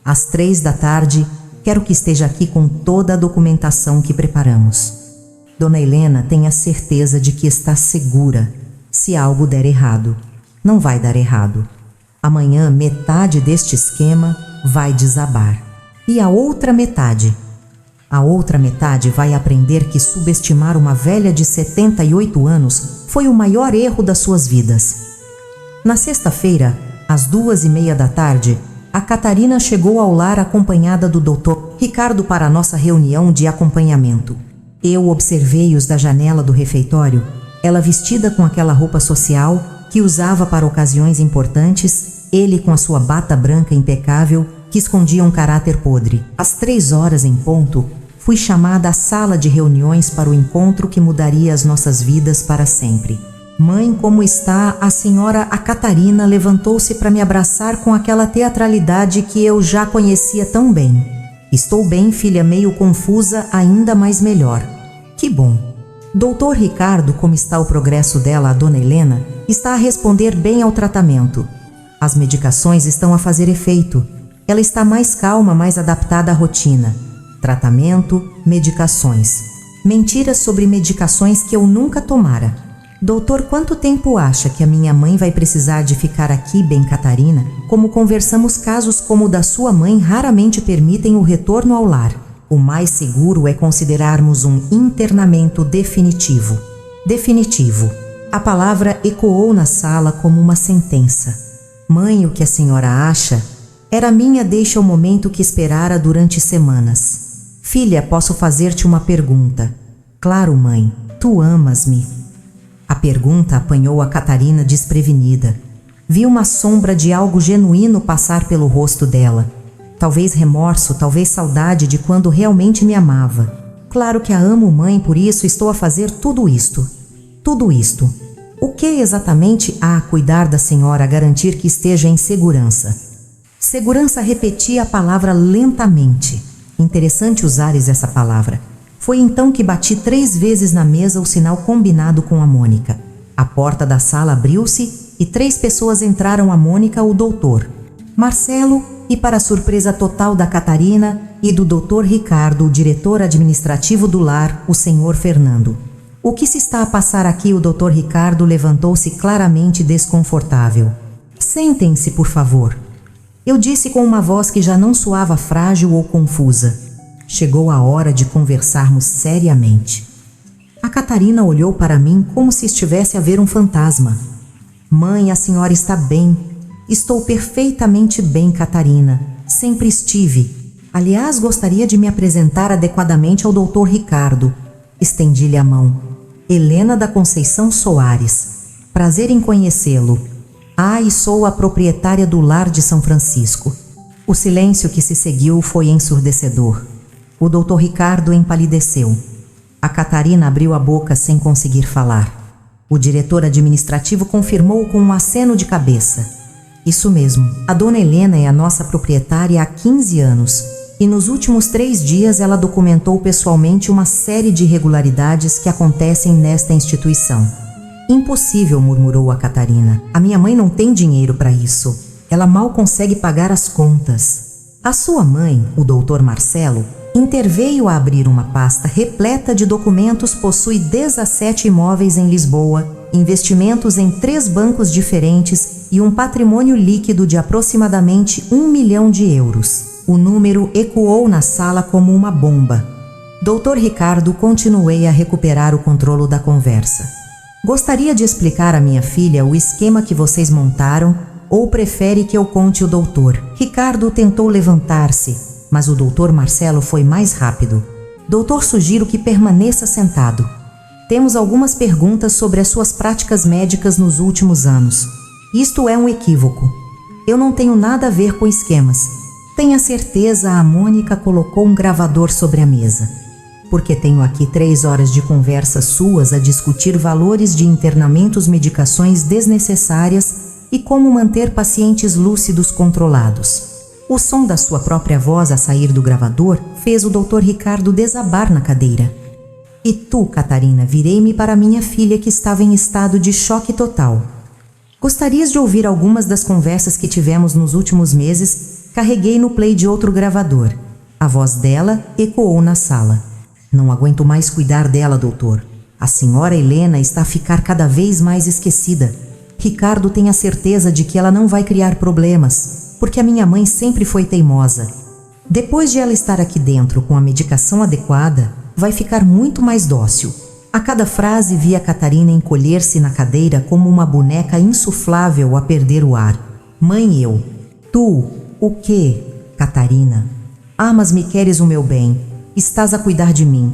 Às 15h, quero que esteja aqui com toda a documentação que preparamos. Dona Helena tem a certeza de que está segura. Se algo der errado, não vai dar errado. Amanhã, metade deste esquema vai desabar. E a outra metade? A outra metade vai aprender que subestimar uma velha de 78 anos foi o maior erro das suas vidas. Na sexta-feira, às 14h30, a Catarina chegou ao lar acompanhada do Dr. Ricardo para a nossa reunião de acompanhamento. Eu observei-os da janela do refeitório, ela vestida com aquela roupa social que usava para ocasiões importantes, ele com a sua bata branca impecável que escondia um caráter podre. Às 15h em ponto, fui chamada à sala de reuniões para o encontro que mudaria as nossas vidas para sempre. Mãe, como está? A senhora Catarina levantou-se para me abraçar com aquela teatralidade que eu já conhecia tão bem. Estou bem, filha, meio confusa, ainda mais melhor. Que bom. Doutor Ricardo, como está o progresso dela, a dona Helena, está a responder bem ao tratamento. As medicações estão a fazer efeito. Ela está mais calma, mais adaptada à rotina. Tratamento, medicações. Mentiras sobre medicações que eu nunca tomara. Doutor, quanto tempo acha que a minha mãe vai precisar de ficar aqui, bem Catarina? Como conversamos, casos como o da sua mãe raramente permitem o retorno ao lar. O mais seguro é considerarmos um internamento definitivo. Definitivo. A palavra ecoou na sala como uma sentença. Mãe, o que a senhora acha? Era minha deixa o momento que esperara durante semanas. Filha, posso fazer-te uma pergunta? Claro, mãe. Tu amas-me? A pergunta apanhou a Catarina desprevenida. Vi uma sombra de algo genuíno passar pelo rosto dela. Talvez remorso, talvez saudade de quando realmente me amava. Claro que a amo, mãe, por isso estou a fazer tudo isto. Tudo isto. O que exatamente há a cuidar da senhora, a garantir que esteja em segurança? Segurança, repetia a palavra lentamente. Interessante usares essa palavra. Foi então que bati 3 vezes na mesa o sinal combinado com a Mônica. A porta da sala abriu-se e 3 pessoas entraram: a Mônica, o doutor Marcelo e, para surpresa total da Catarina e do Dr. Ricardo, o diretor administrativo do lar, o senhor Fernando. O que se está a passar aqui? O Dr. Ricardo levantou-se claramente desconfortável. Sentem-se, por favor. Eu disse com uma voz que já não soava frágil ou confusa. Chegou a hora de conversarmos seriamente. A Catarina olhou para mim como se estivesse a ver um fantasma. Mãe, a senhora está bem. Estou perfeitamente bem, Catarina. Sempre estive. Aliás, gostaria de me apresentar adequadamente ao Dr. Ricardo. Estendi-lhe a mão. Helena da Conceição Soares. Prazer em conhecê-lo. E sou a proprietária do lar de São Francisco. O silêncio que se seguiu foi ensurdecedor. O Dr. Ricardo empalideceu. A Catarina abriu a boca sem conseguir falar. O diretor administrativo confirmou com um aceno de cabeça. Isso mesmo, a dona Helena é a nossa proprietária há 15 anos e nos últimos 3 dias ela documentou pessoalmente uma série de irregularidades que acontecem nesta instituição. Impossível, murmurou a Catarina. A minha mãe não tem dinheiro para isso. Ela mal consegue pagar as contas. A sua mãe, o Dr. Marcelo, interveio a abrir uma pasta repleta de documentos. Possui 17 imóveis em Lisboa, investimentos em 3 bancos diferentes e um patrimônio líquido de aproximadamente 1 milhão de euros. O número ecoou na sala como uma bomba. Dr. Ricardo, continuei a recuperar o controle da conversa. Gostaria de explicar à minha filha o esquema que vocês montaram ou prefere que eu conte? O doutor Ricardo tentou levantar-se, mas o doutor Marcelo foi mais rápido. Doutor, sugiro que permaneça sentado. Temos algumas perguntas sobre as suas práticas médicas nos últimos anos. Isto é um equívoco. Eu não tenho nada a ver com esquemas. Tenha certeza, a Mônica colocou um gravador sobre a mesa. Porque tenho aqui 3 horas de conversas suas a discutir valores de internamentos, medicações desnecessárias e como manter pacientes lúcidos controlados. O som da sua própria voz a sair do gravador fez o Dr. Ricardo desabar na cadeira. E tu, Catarina, virei-me para minha filha que estava em estado de choque total. Gostarias de ouvir algumas das conversas que tivemos nos últimos meses? Carreguei no play de outro gravador. A voz dela ecoou na sala. Não aguento mais cuidar dela, doutor. A senhora Helena está a ficar cada vez mais esquecida. Ricardo tem a certeza de que ela não vai criar problemas, porque a minha mãe sempre foi teimosa. Depois de ela estar aqui dentro com a medicação adequada, vai ficar muito mais dócil. A cada frase via Catarina encolher-se na cadeira como uma boneca insuflável a perder o ar. Mãe, eu. Tu, o quê? Catarina. Ah, mas me queres o meu bem. Estás a cuidar de mim.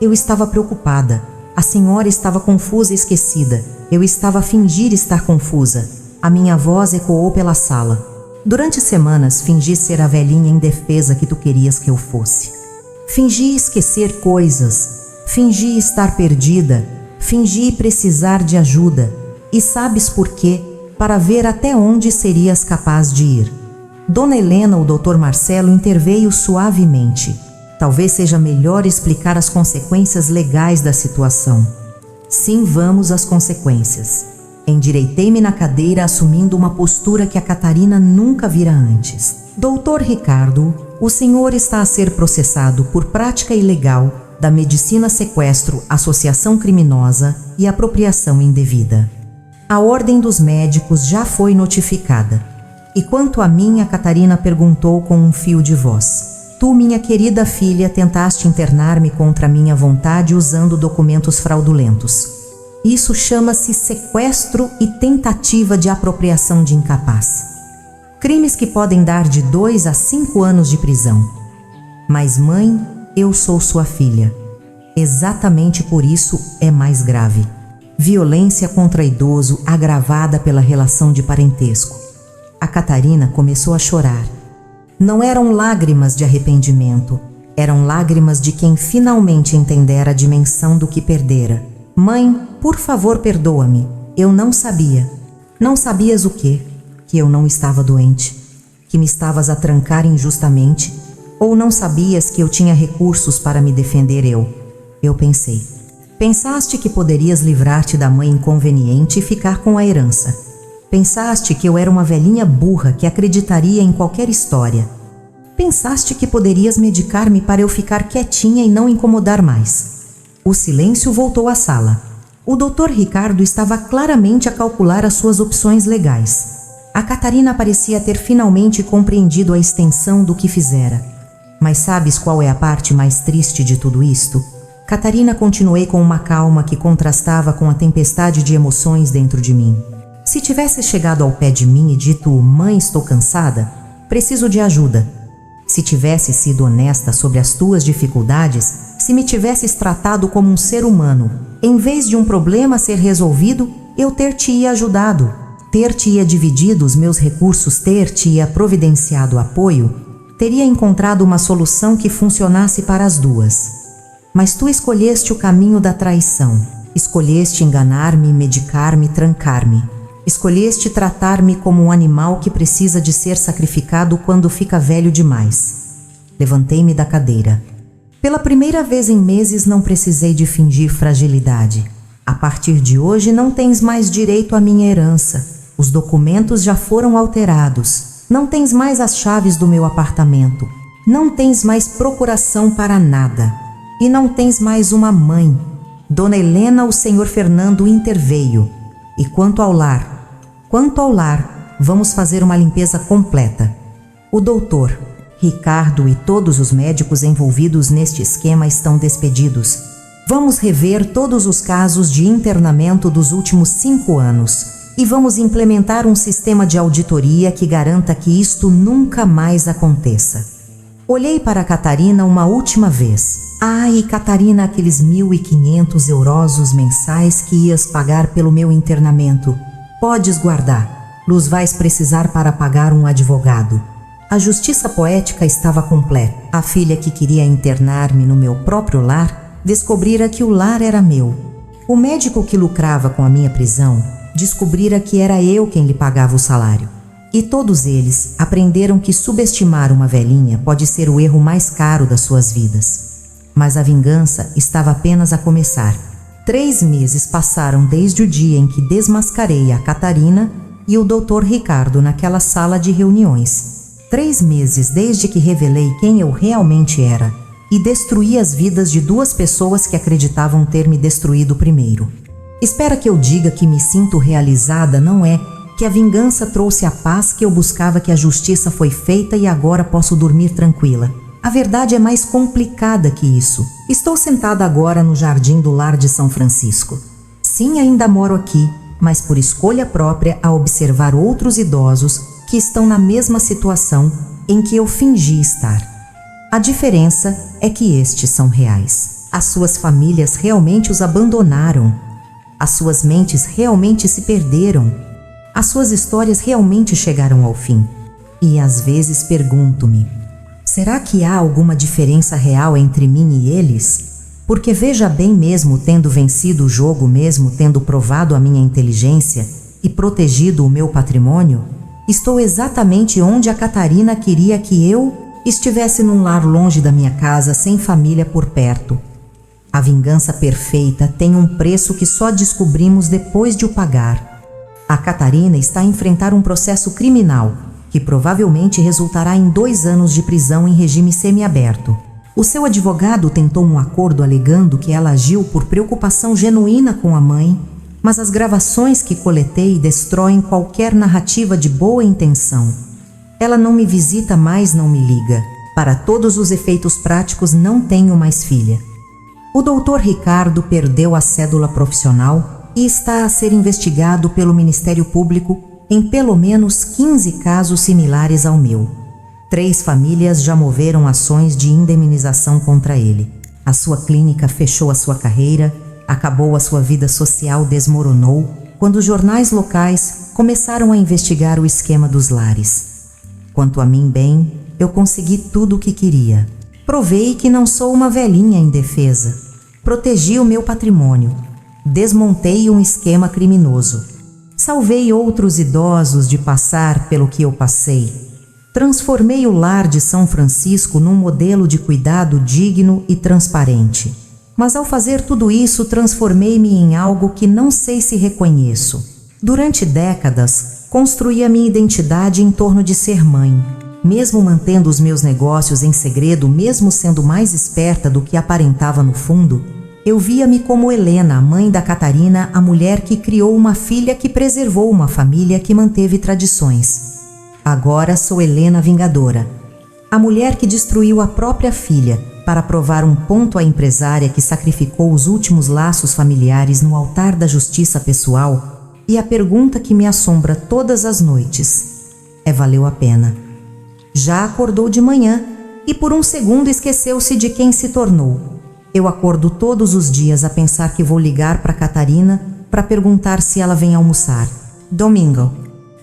Eu estava preocupada. A senhora estava confusa e esquecida. Eu estava a fingir estar confusa. A minha voz ecoou pela sala. Durante semanas fingi ser a velhinha indefesa que tu querias que eu fosse. Fingi esquecer coisas. Fingi estar perdida. Fingi precisar de ajuda. E sabes por quê? Para ver até onde serias capaz de ir. Dona Helena, o Dr. Marcelo, interveio suavemente. Talvez seja melhor explicar as consequências legais da situação. Sim, vamos às consequências. Endireitei-me na cadeira, assumindo uma postura que a Catarina nunca vira antes. Doutor Ricardo, o senhor está a ser processado por prática ilegal da medicina sequestro, associação criminosa e apropriação indevida. A ordem dos médicos já foi notificada. E quanto a mim, a Catarina perguntou com um fio de voz. Tu, minha querida filha, tentaste internar-me contra minha vontade usando documentos fraudulentos. Isso chama-se sequestro e tentativa de apropriação de incapaz. Crimes que podem dar de 2 a 5 anos de prisão. Mas, mãe, eu sou sua filha. Exatamente por isso é mais grave. Violência contra idoso agravada pela relação de parentesco. A Catarina começou a chorar. Não eram lágrimas de arrependimento, eram lágrimas de quem finalmente entendera a dimensão do que perdera. Mãe, por favor, perdoa-me. Eu não sabia. Não sabias o quê? Que eu não estava doente? Que me estavas a trancar injustamente? Ou não sabias que eu tinha recursos para me defender eu? Eu pensei. Pensaste que poderias livrar-te da mãe inconveniente e ficar com a herança. Pensaste que eu era uma velhinha burra que acreditaria em qualquer história. Pensaste que poderias medicar-me para eu ficar quietinha e não incomodar mais. O silêncio voltou à sala. O Dr. Ricardo estava claramente a calcular as suas opções legais. A Catarina parecia ter finalmente compreendido a extensão do que fizera. Mas sabes qual é a parte mais triste de tudo isto? Catarina, continuei com uma calma que contrastava com a tempestade de emoções dentro de mim. Se tivesse chegado ao pé de mim e dito, mãe, estou cansada, preciso de ajuda. Se tivesse sido honesta sobre as tuas dificuldades, se me tivesses tratado como um ser humano, em vez de um problema a ser resolvido, eu ter-te-ia ajudado, ter-te-ia dividido os meus recursos, ter-te-ia providenciado apoio, teria encontrado uma solução que funcionasse para as duas. Mas tu escolheste o caminho da traição, escolheste enganar-me, medicar-me, trancar-me. Escolheste tratar-me como um animal que precisa de ser sacrificado quando fica velho demais. Levantei-me da cadeira. Pela primeira vez em meses não precisei de fingir fragilidade. A partir de hoje não tens mais direito à minha herança. Os documentos já foram alterados. Não tens mais as chaves do meu apartamento. Não tens mais procuração para nada. E não tens mais uma mãe. Dona Helena, o senhor Fernando interveio. E quanto ao lar, vamos fazer uma limpeza completa. O doutor, Ricardo e todos os médicos envolvidos neste esquema estão despedidos. Vamos rever todos os casos de internamento dos últimos 5 anos e vamos implementar um sistema de auditoria que garanta que isto nunca mais aconteça. Olhei para a Catarina uma última vez. Ai, Catarina, aqueles 1.500 eurosos mensais que ias pagar pelo meu internamento. Podes guardar. Los vais precisar para pagar um advogado. A justiça poética estava completa. A filha que queria internar-me no meu próprio lar descobrira que o lar era meu. O médico que lucrava com a minha prisão descobrira que era eu quem lhe pagava o salário. E todos eles aprenderam que subestimar uma velhinha pode ser o erro mais caro das suas vidas. Mas a vingança estava apenas a começar. 3 meses passaram desde o dia em que desmascarei a Catarina e o Dr. Ricardo naquela sala de reuniões. 3 meses desde que revelei quem eu realmente era e destruí as vidas de 2 pessoas que acreditavam ter me destruído primeiro. Espera que eu diga que me sinto realizada, não é? Que a vingança trouxe a paz que eu buscava, que a justiça foi feita e agora posso dormir tranquila. A verdade é mais complicada que isso. Estou sentada agora no jardim do lar de São Francisco. Sim, ainda moro aqui, mas por escolha própria a observar outros idosos que estão na mesma situação em que eu fingi estar. A diferença é que estes são reais. As suas famílias realmente os abandonaram. As suas mentes realmente se perderam. As suas histórias realmente chegaram ao fim. E às vezes pergunto-me, será que há alguma diferença real entre mim e eles? Porque veja bem, mesmo tendo vencido o jogo, mesmo tendo provado a minha inteligência e protegido o meu patrimônio, estou exatamente onde a Catarina queria que eu estivesse, num lar longe da minha casa, sem família por perto. A vingança perfeita tem um preço que só descobrimos depois de o pagar. A Catarina está a enfrentar um processo criminal que provavelmente resultará em 2 anos de prisão em regime semiaberto. O seu advogado tentou um acordo alegando que ela agiu por preocupação genuína com a mãe, mas as gravações que coletei destroem qualquer narrativa de boa intenção. Ela não me visita mais, não me liga. Para todos os efeitos práticos, não tenho mais filha. O Dr. Ricardo perdeu a cédula profissional e está a ser investigado pelo Ministério Público em pelo menos 15 casos similares ao meu. 3 famílias já moveram ações de indemnização contra ele. A sua clínica fechou a sua carreira, acabou a sua vida social, desmoronou, quando os jornais locais começaram a investigar o esquema dos lares. Quanto a mim, bem, eu consegui tudo o que queria. Provei que não sou uma velhinha indefesa. Protegi o meu patrimônio. Desmontei um esquema criminoso. Salvei outros idosos de passar pelo que eu passei. Transformei o lar de São Francisco num modelo de cuidado digno e transparente. Mas ao fazer tudo isso, transformei-me em algo que não sei se reconheço. Durante décadas, construí a minha identidade em torno de ser mãe. Mesmo mantendo os meus negócios em segredo, mesmo sendo mais esperta do que aparentava no fundo, eu via-me como Helena, a mãe da Catarina, a mulher que criou uma filha, que preservou uma família, que manteve tradições. Agora sou Helena Vingadora, a mulher que destruiu a própria filha para provar um ponto à empresária que sacrificou os últimos laços familiares no altar da justiça pessoal. E a pergunta que me assombra todas as noites é: valeu a pena? Já acordou de manhã e por um segundo esqueceu-se de quem se tornou. Eu acordo todos os dias a pensar que vou ligar para Catarina para perguntar se ela vem almoçar. Domingo.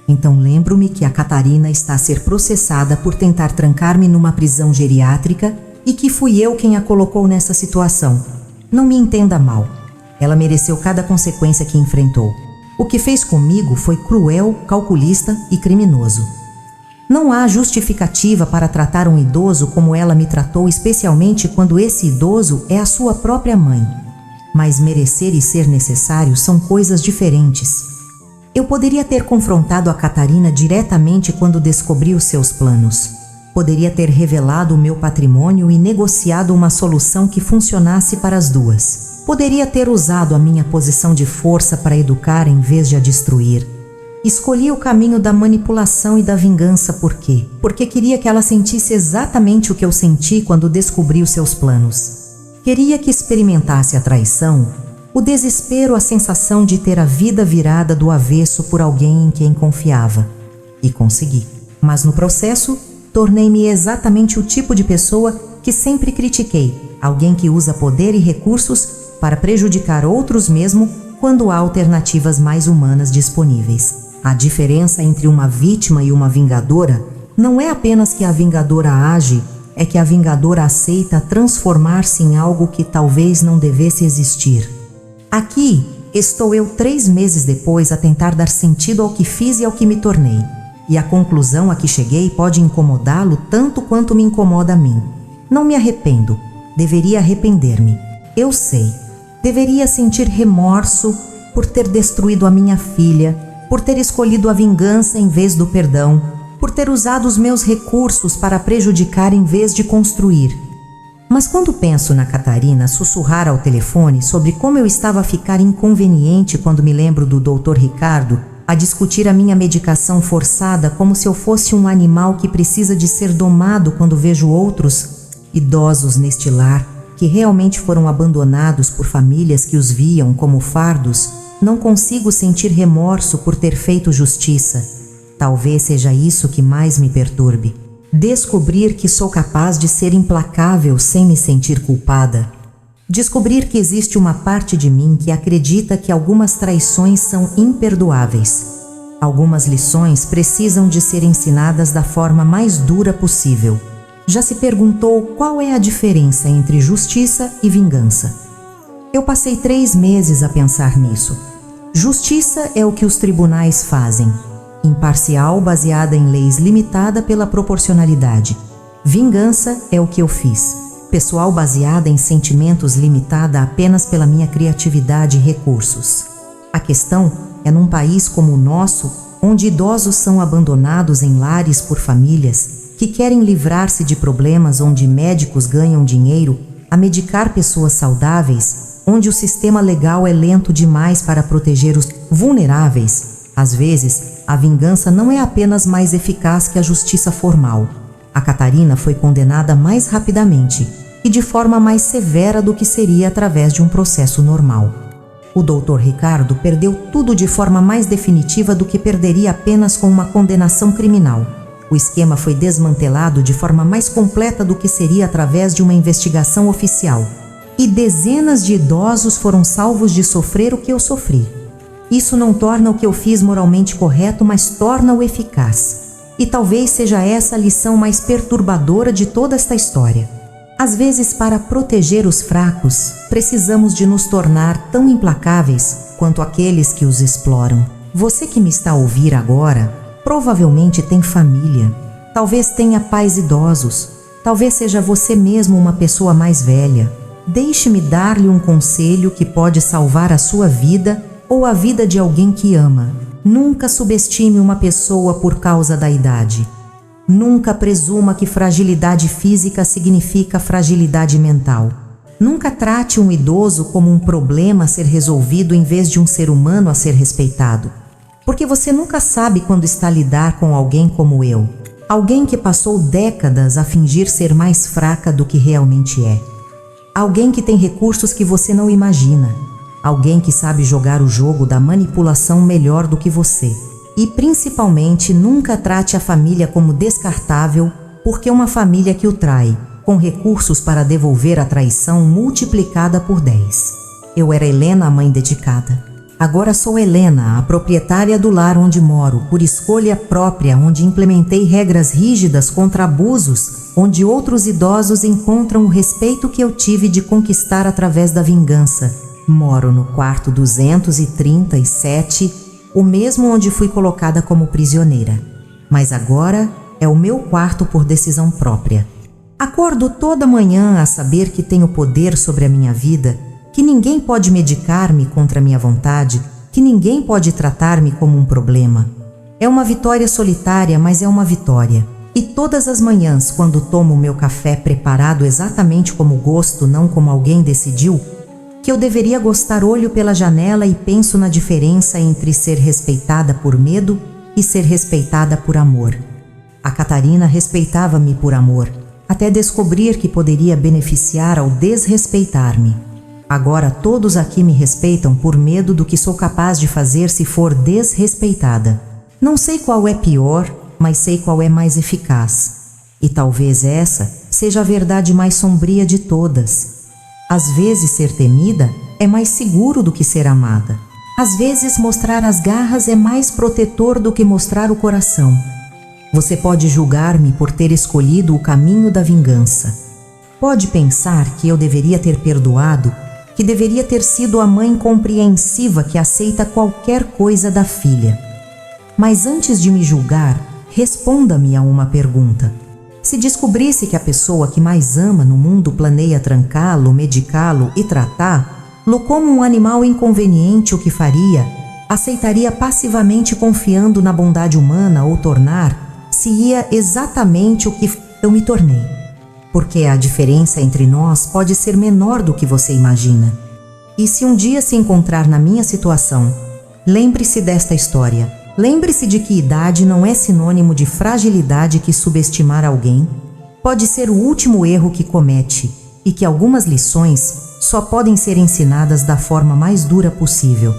Então lembro-me que a Catarina está a ser processada por tentar trancar-me numa prisão geriátrica e que fui eu quem a colocou nessa situação. Não me entenda mal. Ela mereceu cada consequência que enfrentou. O que fez comigo foi cruel, calculista e criminoso. Não há justificativa para tratar um idoso como ela me tratou, especialmente quando esse idoso é a sua própria mãe. Mas merecer e ser necessário são coisas diferentes. Eu poderia ter confrontado a Catarina diretamente quando descobri os seus planos. Poderia ter revelado o meu patrimônio e negociado uma solução que funcionasse para as duas. Poderia ter usado a minha posição de força para educar em vez de a destruir. Escolhi o caminho da manipulação e da vingança. Por quê? Porque queria que ela sentisse exatamente o que eu senti quando descobri os seus planos. Queria que experimentasse a traição, o desespero, a sensação de ter a vida virada do avesso por alguém em quem confiava. E consegui. Mas no processo, tornei-me exatamente o tipo de pessoa que sempre critiquei, alguém que usa poder e recursos para prejudicar outros mesmo quando há alternativas mais humanas disponíveis. A diferença entre uma vítima e uma vingadora não é apenas que a vingadora age, é que a vingadora aceita transformar-se em algo que talvez não devesse existir. Aqui estou eu 3 meses depois a tentar dar sentido ao que fiz e ao que me tornei. E a conclusão a que cheguei pode incomodá-lo tanto quanto me incomoda a mim. Não me arrependo. Deveria arrepender-me. Eu sei. Deveria sentir remorso por ter destruído a minha filha, por ter escolhido a vingança em vez do perdão, por ter usado os meus recursos para prejudicar em vez de construir. Mas quando penso na Catarina sussurrar ao telefone sobre como eu estava a ficar inconveniente quando me lembro do Dr. Ricardo a discutir a minha medicação forçada como se eu fosse um animal que precisa de ser domado quando vejo outros idosos neste lar que realmente foram abandonados por famílias que os viam como fardos, não consigo sentir remorso por ter feito justiça. Talvez seja isso que mais me perturbe. Descobrir que sou capaz de ser implacável sem me sentir culpada. Descobrir que existe uma parte de mim que acredita que algumas traições são imperdoáveis. Algumas lições precisam de ser ensinadas da forma mais dura possível. Já se perguntou qual é a diferença entre justiça e vingança? Eu passei 3 meses a pensar nisso. Justiça é o que os tribunais fazem. Imparcial, baseada em leis, limitada pela proporcionalidade. Vingança é o que eu fiz. Pessoal, baseada em sentimentos, limitada apenas pela minha criatividade e recursos. A questão é num país como o nosso, onde idosos são abandonados em lares por famílias que querem livrar-se de problemas, onde médicos ganham dinheiro a medicar pessoas saudáveis, onde o sistema legal é lento demais para proteger os vulneráveis. Às vezes, a vingança não é apenas mais eficaz que a justiça formal. A Catarina foi condenada mais rapidamente e de forma mais severa do que seria através de um processo normal. O Dr. Ricardo perdeu tudo de forma mais definitiva do que perderia apenas com uma condenação criminal. O esquema foi desmantelado de forma mais completa do que seria através de uma investigação oficial. E dezenas de idosos foram salvos de sofrer o que eu sofri. Isso não torna o que eu fiz moralmente correto, mas torna-o eficaz. E talvez seja essa a lição mais perturbadora de toda esta história. Às vezes, para proteger os fracos, precisamos de nos tornar tão implacáveis quanto aqueles que os exploram. Você que me está a ouvir agora, provavelmente tem família. Talvez tenha pais idosos. Talvez seja você mesmo uma pessoa mais velha. Deixe-me dar-lhe um conselho que pode salvar a sua vida ou a vida de alguém que ama. Nunca subestime uma pessoa por causa da idade. Nunca presuma que fragilidade física significa fragilidade mental. Nunca trate um idoso como um problema a ser resolvido em vez de um ser humano a ser respeitado. Porque você nunca sabe quando está a lidar com alguém como eu. Alguém que passou décadas a fingir ser mais fraca do que realmente é. Alguém que tem recursos que você não imagina. Alguém que sabe jogar o jogo da manipulação melhor do que você. E, principalmente, nunca trate a família como descartável, porque uma família que o trai, com recursos para devolver a traição multiplicada por 10. Eu era Helena, a mãe dedicada. Agora sou Helena, a proprietária do lar onde moro, por escolha própria, onde implementei regras rígidas contra abusos, onde outros idosos encontram o respeito que eu tive de conquistar através da vingança. Moro no quarto 237, o mesmo onde fui colocada como prisioneira. Mas agora é o meu quarto por decisão própria. Acordo toda manhã a saber que tenho poder sobre a minha vida, que ninguém pode medicar-me contra minha vontade, que ninguém pode tratar-me como um problema. É uma vitória solitária, mas é uma vitória. E todas as manhãs, quando tomo o meu café preparado exatamente como gosto, não como alguém decidiu, que eu deveria gostar, olho pela janela e penso na diferença entre ser respeitada por medo e ser respeitada por amor. A Catarina respeitava-me por amor, até descobrir que poderia beneficiar ao desrespeitar-me. Agora todos aqui me respeitam por medo do que sou capaz de fazer se for desrespeitada. Não sei qual é pior, mas sei qual é mais eficaz. E talvez essa seja a verdade mais sombria de todas. Às vezes ser temida é mais seguro do que ser amada. Às vezes mostrar as garras é mais protetor do que mostrar o coração. Você pode julgar-me por ter escolhido o caminho da vingança. Pode pensar que eu deveria ter perdoado, que deveria ter sido a mãe compreensiva que aceita qualquer coisa da filha. Mas antes de me julgar, responda-me a uma pergunta. Se descobrisse que a pessoa que mais ama no mundo planeia trancá-lo, medicá-lo e tratá-lo como um animal inconveniente, o que faria? Aceitaria passivamente confiando na bondade humana ou tornar-se-ia exatamente o que eu me tornei? Porque a diferença entre nós pode ser menor do que você imagina. E se um dia se encontrar na minha situação, lembre-se desta história. Lembre-se de que idade não é sinônimo de fragilidade, que subestimar alguém pode ser o último erro que comete e que algumas lições só podem ser ensinadas da forma mais dura possível.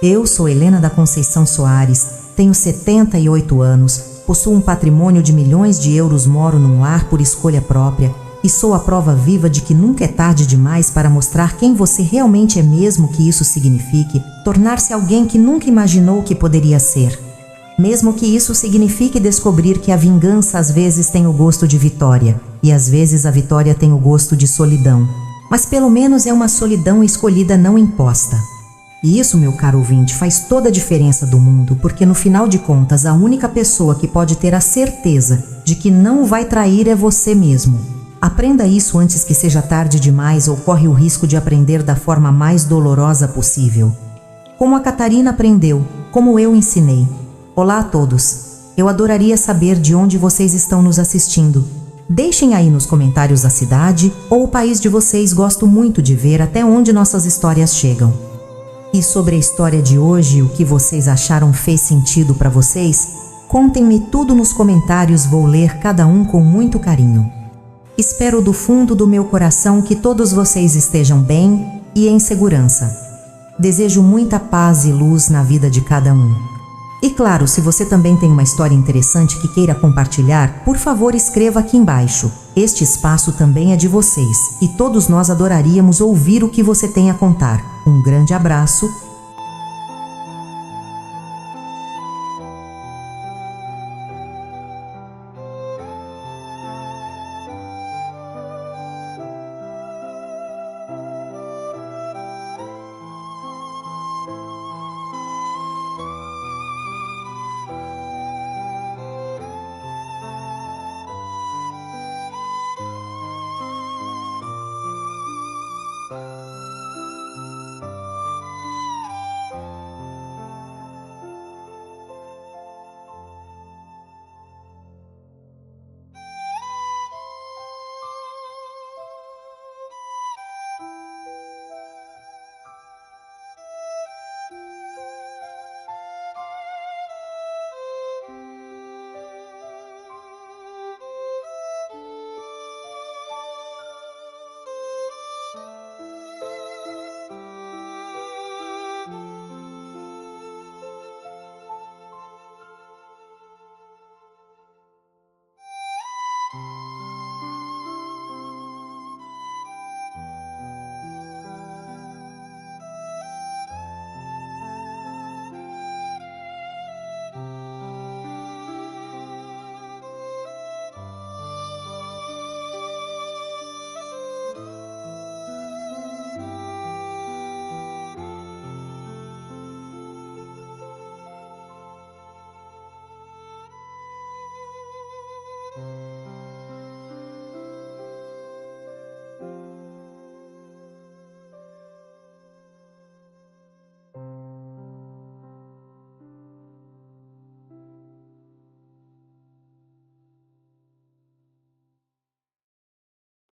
Eu sou Helena da Conceição Soares, tenho 78 anos, possuo um patrimônio de milhões de euros, moro num lar por escolha própria e sou a prova viva de que nunca é tarde demais para mostrar quem você realmente é, mesmo que isso signifique tornar-se alguém que nunca imaginou que poderia ser. Mesmo que isso signifique descobrir que a vingança às vezes tem o gosto de vitória e às vezes a vitória tem o gosto de solidão. Mas pelo menos é uma solidão escolhida, não imposta. E isso, meu caro ouvinte, faz toda a diferença do mundo, porque no final de contas a única pessoa que pode ter a certeza de que não vai trair é você mesmo. Aprenda isso antes que seja tarde demais ou corre o risco de aprender da forma mais dolorosa possível. Como a Catarina aprendeu, como eu ensinei. Olá a todos. Eu adoraria saber de onde vocês estão nos assistindo. Deixem aí nos comentários a cidade ou o país de vocês, gosto muito de ver até onde nossas histórias chegam. E sobre a história de hoje, o que vocês acharam fez sentido para vocês? Contem-me tudo nos comentários, vou ler cada um com muito carinho. Espero do fundo do meu coração que todos vocês estejam bem e em segurança. Desejo muita paz e luz na vida de cada um. E claro, se você também tem uma história interessante que queira compartilhar, por favor escreva aqui embaixo. Este espaço também é de vocês e todos nós adoraríamos ouvir o que você tem a contar. Um grande abraço